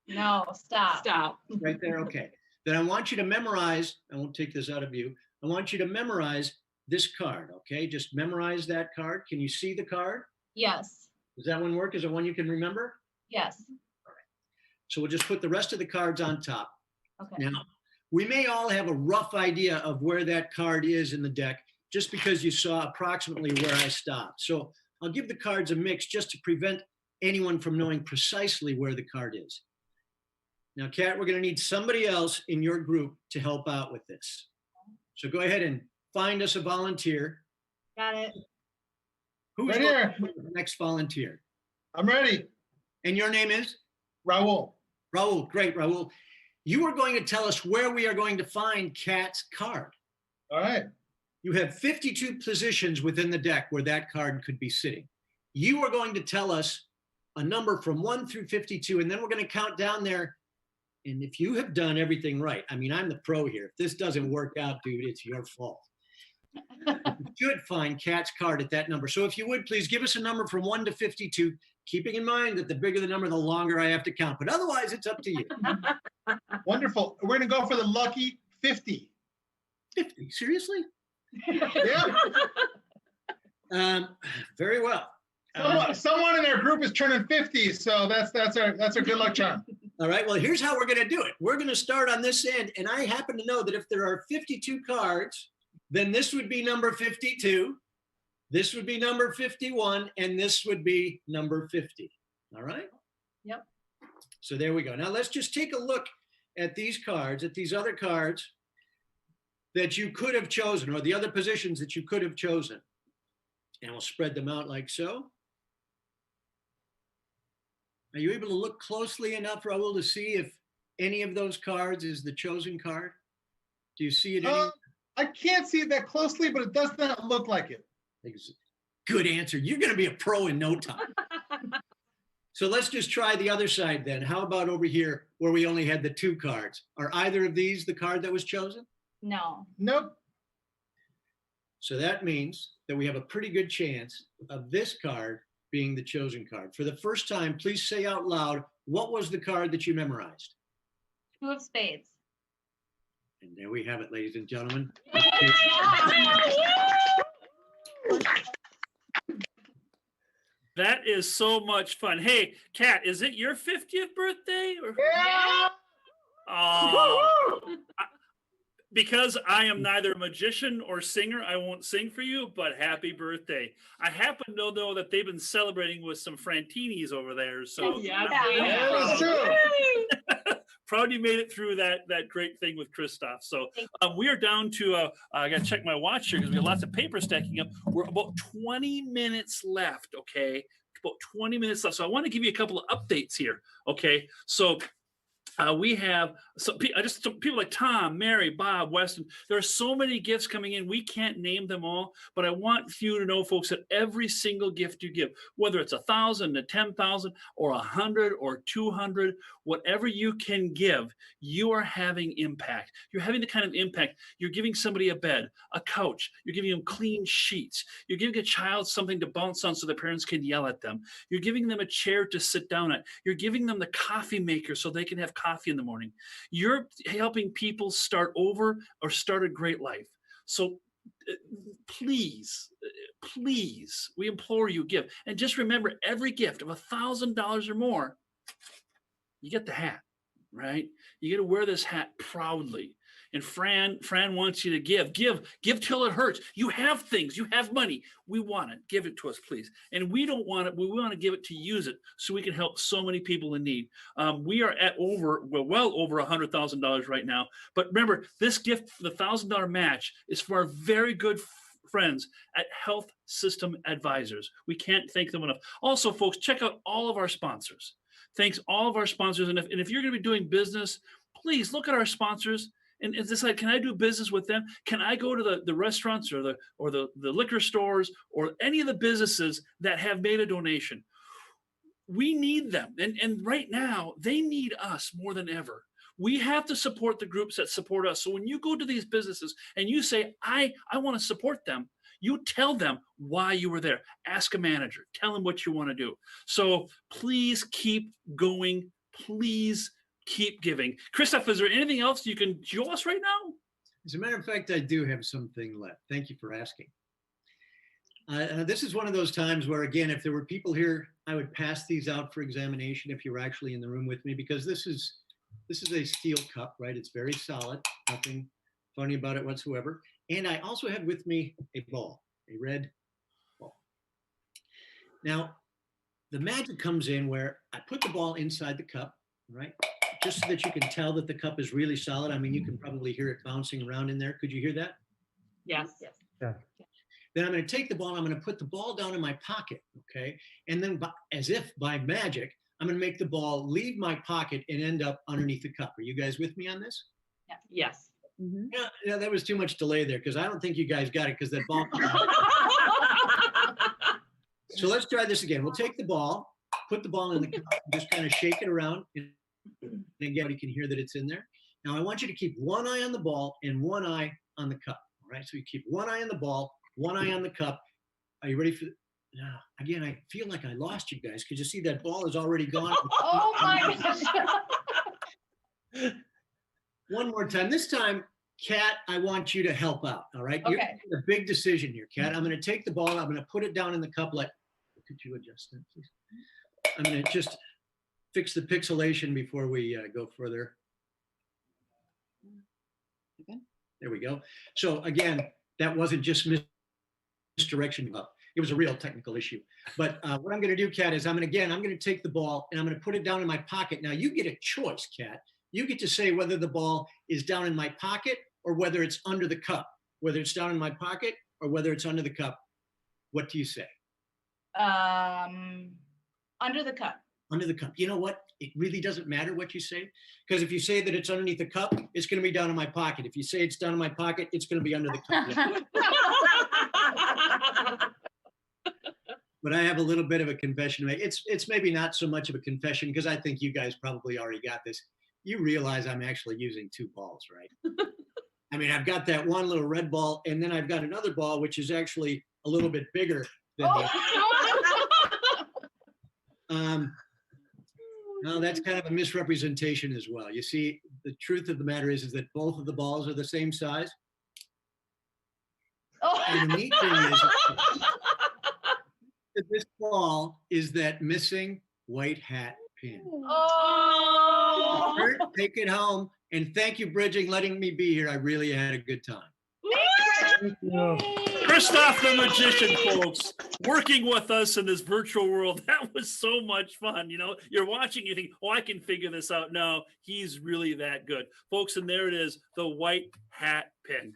No, stop. Stop. Right there, okay. Then I want you to memorize, I won't take this out of you, I want you to memorize this card, okay? Just memorize that card. Can you see the card? Yes. Does that one work? Is it one you can remember? Yes. So we'll just put the rest of the cards on top. Okay. Now, we may all have a rough idea of where that card is in the deck just because you saw approximately where I stopped. So I'll give the cards a mix just to prevent anyone from knowing precisely where the card is. Now, Kat, we're going to need somebody else in your group to help out with this. So go ahead and find us a volunteer. Got it. Who's Right here. the next volunteer? I'm ready. And your name is? Raul. Raul, great, Raul. You are going to tell us where we are going to find Kat's card. All right. You have 52 positions within the deck where that card could be sitting. You are going to tell us a number from 1 through 52, and then we're going to count down there. And if you have done everything right, I mean, I'm the pro here. If this doesn't work out, dude, it's your fault. You should find Kat's card at that number. So if you would, please give us a number from 1 to 52, keeping in mind that the bigger the number, the longer I have to count. But otherwise, it's up to you. Wonderful. We're going to go for the lucky 50. 50? Seriously? Yeah. Very well. Someone in our group is turning 50, so that's our good luck charm. All right, well, here's how we're going to do it. We're going to start on this end, and I happen to know that if there are 52 cards, then this would be number 52, this would be number 51, and this would be number 50. All right? Yep. So there we go. Now let's just take a look at these cards, at these other cards that you could have chosen, or the other positions that you could have chosen. And we'll spread them out like so. Are you able to look closely enough, Raul, to see if any of those cards is the chosen card? Do you see it? I can't see it that closely, but it does not look like it. Good answer. You're going to be a pro in no time. So let's just try the other side then. How about over here where we only had the 2 cards? Are either of these the card that was chosen? No. Nope. So that means that we have a pretty good chance of this card being the chosen card. For the first time, please say out loud, what was the card that you memorized? 2 of spades. And there we have it, ladies and gentlemen. That is so much fun. Hey, Kat, is it your 50th birthday? Or... Yeah. Because I am neither a magician or singer, I won't sing for you, but happy birthday. I happen to know that they've been celebrating with some Frantinis over there. So Yeah, that's true. proud you made it through that great thing with Christoph. So we are down to, I got to check my watch here because we have lots of paper stacking up. We're about 20 minutes left, okay? About 20 minutes left. So I want to give you a couple of updates here, okay? So we have some people like Tom, Mary, Bob, Weston. There are so many gifts coming in. We can't name them all, but I want you to know, folks, that every single gift you give, whether it's 1,000 to 10,000 or 100 or 200, whatever you can give, you are having impact. You're having the kind of impact. You're giving somebody a bed, a couch. You're giving them clean sheets. You're giving a child something to bounce on so their parents can yell at them. You're giving them a chair to sit down at. You're giving them the coffee maker so they can have coffee in the morning. You're helping people start over or start a great life. So please, we implore you, give. And just remember, every gift of $1,000 or more, you get the hat, right? You get to wear this hat proudly. And Fran wants you to give till it hurts. You have things, you have money. We want it. Give it to us, please. And we don't want it. We want to give it to use it so we can help so many people in need. We are at well over $100,000 right now. But remember, this gift, the $1,000 match, is for our very good friends at Health System Advisors. We can't thank them enough. Also, folks, check out all of our sponsors. Thanks all of our sponsors. And if you're going to be doing business, please look at our sponsors and decide, can I do business with them? Can I go to the restaurants or the liquor stores or any of the businesses that have made a donation? We need them. And right now, they need us more than ever. We have to support the groups that support us. So when you go to these businesses and you say, I want to support them, you tell them why you were there. Ask a manager. Tell them what you want to do. So please keep going. Please keep giving. Christoph, is there anything else you can show us right now? As a matter of fact, I do have something left. Thank you for asking. This is one of those times where, again, if there were people here, I would pass these out for examination if you were actually in the room with me, because this is a steel cup, right? It's very solid, nothing funny about it whatsoever. And I also have with me a ball, a red ball. Now, the magic comes in where I put the ball inside the cup, right? Just so that you can tell that the cup is really solid. I mean, you can probably hear it bouncing around in there. Could you hear that? Yes. Yeah. Then I'm going to take the ball and I'm going to put the ball down in my pocket, okay? And then as if by magic, I'm going to make the ball leave my pocket and end up underneath the cup. Are you guys with me on this? Yeah. Yes. Mm-hmm. Yeah, that was too much delay there because I don't think you guys got it because that ball. So let's try this again. We'll take the ball, put the ball in the cup, just kind of shake it around. And again, you can hear that it's in there. Now I want you to keep one eye on the ball and one eye on the cup. All right. So you keep one eye on the ball, one eye on the cup. Are you ready for? Again, I feel like I lost you guys because you see that ball is already gone. Oh my gosh. One more time. This time, Kat, I want you to help out. All right. Okay. You're making a big decision here, Kat. I'm going to take the ball. I'm going to put it down in the cup. Could you adjust that, please? I'm going to just fix the pixelation before we go further. Okay. There we go. So again, that wasn't just misdirection. It was a real technical issue. But what I'm going to do, Kat, is I'm going to take the ball and I'm going to put it down in my pocket. Now you get a choice, Kat. You get to say whether the ball is down in my pocket or whether it's under the cup. Whether it's down in my pocket or whether it's under the cup. What do you say? Under the cup. Under the cup. You know what? It really doesn't matter what you say. Because if you say that it's underneath the cup, it's going to be down in my pocket. If you say it's down in my pocket, it's going to be under the cup. But I have a little bit of a confession to make. It's maybe not so much of a confession because I think you guys probably already got this. You realize I'm actually using two balls, right? I mean, I've got that one little red ball, and then I've got another ball, which is actually a little bit bigger than no, that's kind of a misrepresentation as well. You see, the truth of the matter is that both of the balls are the same size. Oh. And the neat thing is, this fall is that missing white hat pin. Oh! Kurt, take it home. And thank you, Bridging, letting me be here. I really had a good time. Christoph the Magician, folks, working with us in this virtual world. That was so much fun. You know, you're watching, you think, oh, I can figure this out. No, he's really that good. Folks, and there it is, the white hat pin.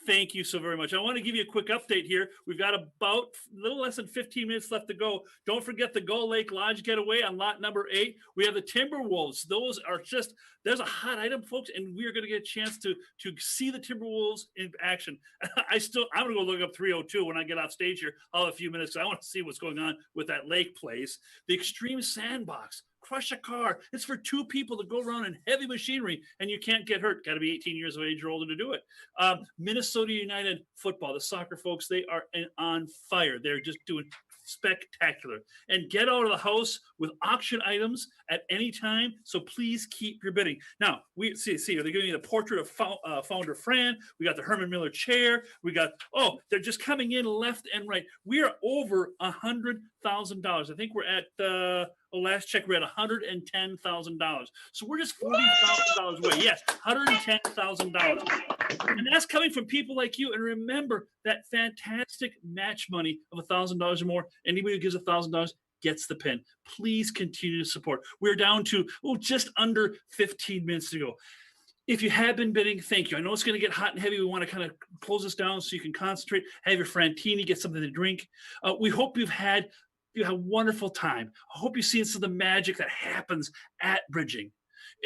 Thank you so very much. I want to give you a quick update here. We've got about a little less than 15 minutes left to go. Don't forget the Gull Lake Lodge getaway on lot number 8. We have the Timberwolves. Those are just, there's a hot item, folks, and we are going to get a chance to see the Timberwolves in action. I'm going to go look up 302 when I get off stage here. I'll have a few minutes because I want to see what's going on with that lake place. The Extreme Sandbox. Crush a car. It's for 2 people to go around in heavy machinery and you can't get hurt. Got to be 18 years of age or older to do it. Minnesota United football, the soccer folks, they are on fire. They're just doing spectacular. And get out of the house with auction items at any time. So please keep your bidding. Now, we see, they're giving you the portrait of founder Fran. We got the Herman Miller chair. We got, they're just coming in left and right. We are over $100,000. I think we're at, last check, we're at $110,000. So we're just $40,000 away. Yes, $110,000. And that's coming from people like you. And remember that fantastic match money of $1,000 or more. Anybody who gives $1,000 gets the pin. Please continue to support. We're down to just under 15 minutes to go. If you have been bidding, thank you. I know it's going to get hot and heavy. We want to kind of close this down so you can concentrate, have your Frantini, get something to drink. We hope you had a wonderful time. I hope you've seen some of the magic that happens at Bridging.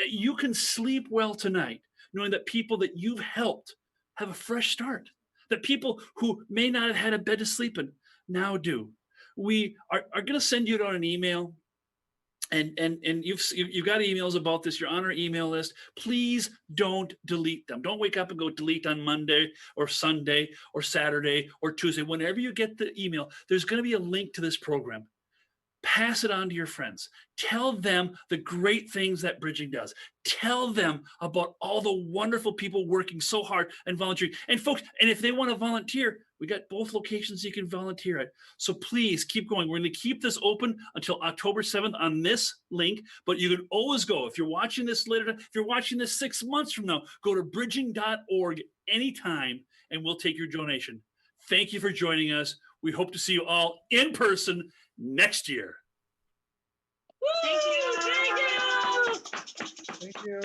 You can sleep well tonight, knowing that people that you've helped have a fresh start, that people who may not have had a bed to sleep in now do. We are going to send you out an email, and you've got emails about this. You're on our email list. Please don't delete them. Don't wake up and go delete on Monday or Sunday or Saturday or Tuesday. Whenever you get the email, there's going to be a link to this program. Pass it on to your friends. Tell them the great things that Bridging does. Tell them about all the wonderful people working so hard and volunteering. And folks, and if they want to volunteer, we got both locations you can volunteer at. So please keep going. We're going to keep this open until October 7th on this link, but you can always go. If you're watching this later, if you're watching this 6 months from now, go to bridging.org anytime and we'll take your donation. Thank you for joining us. We hope to see you all in person next year. Thank you. Thank you.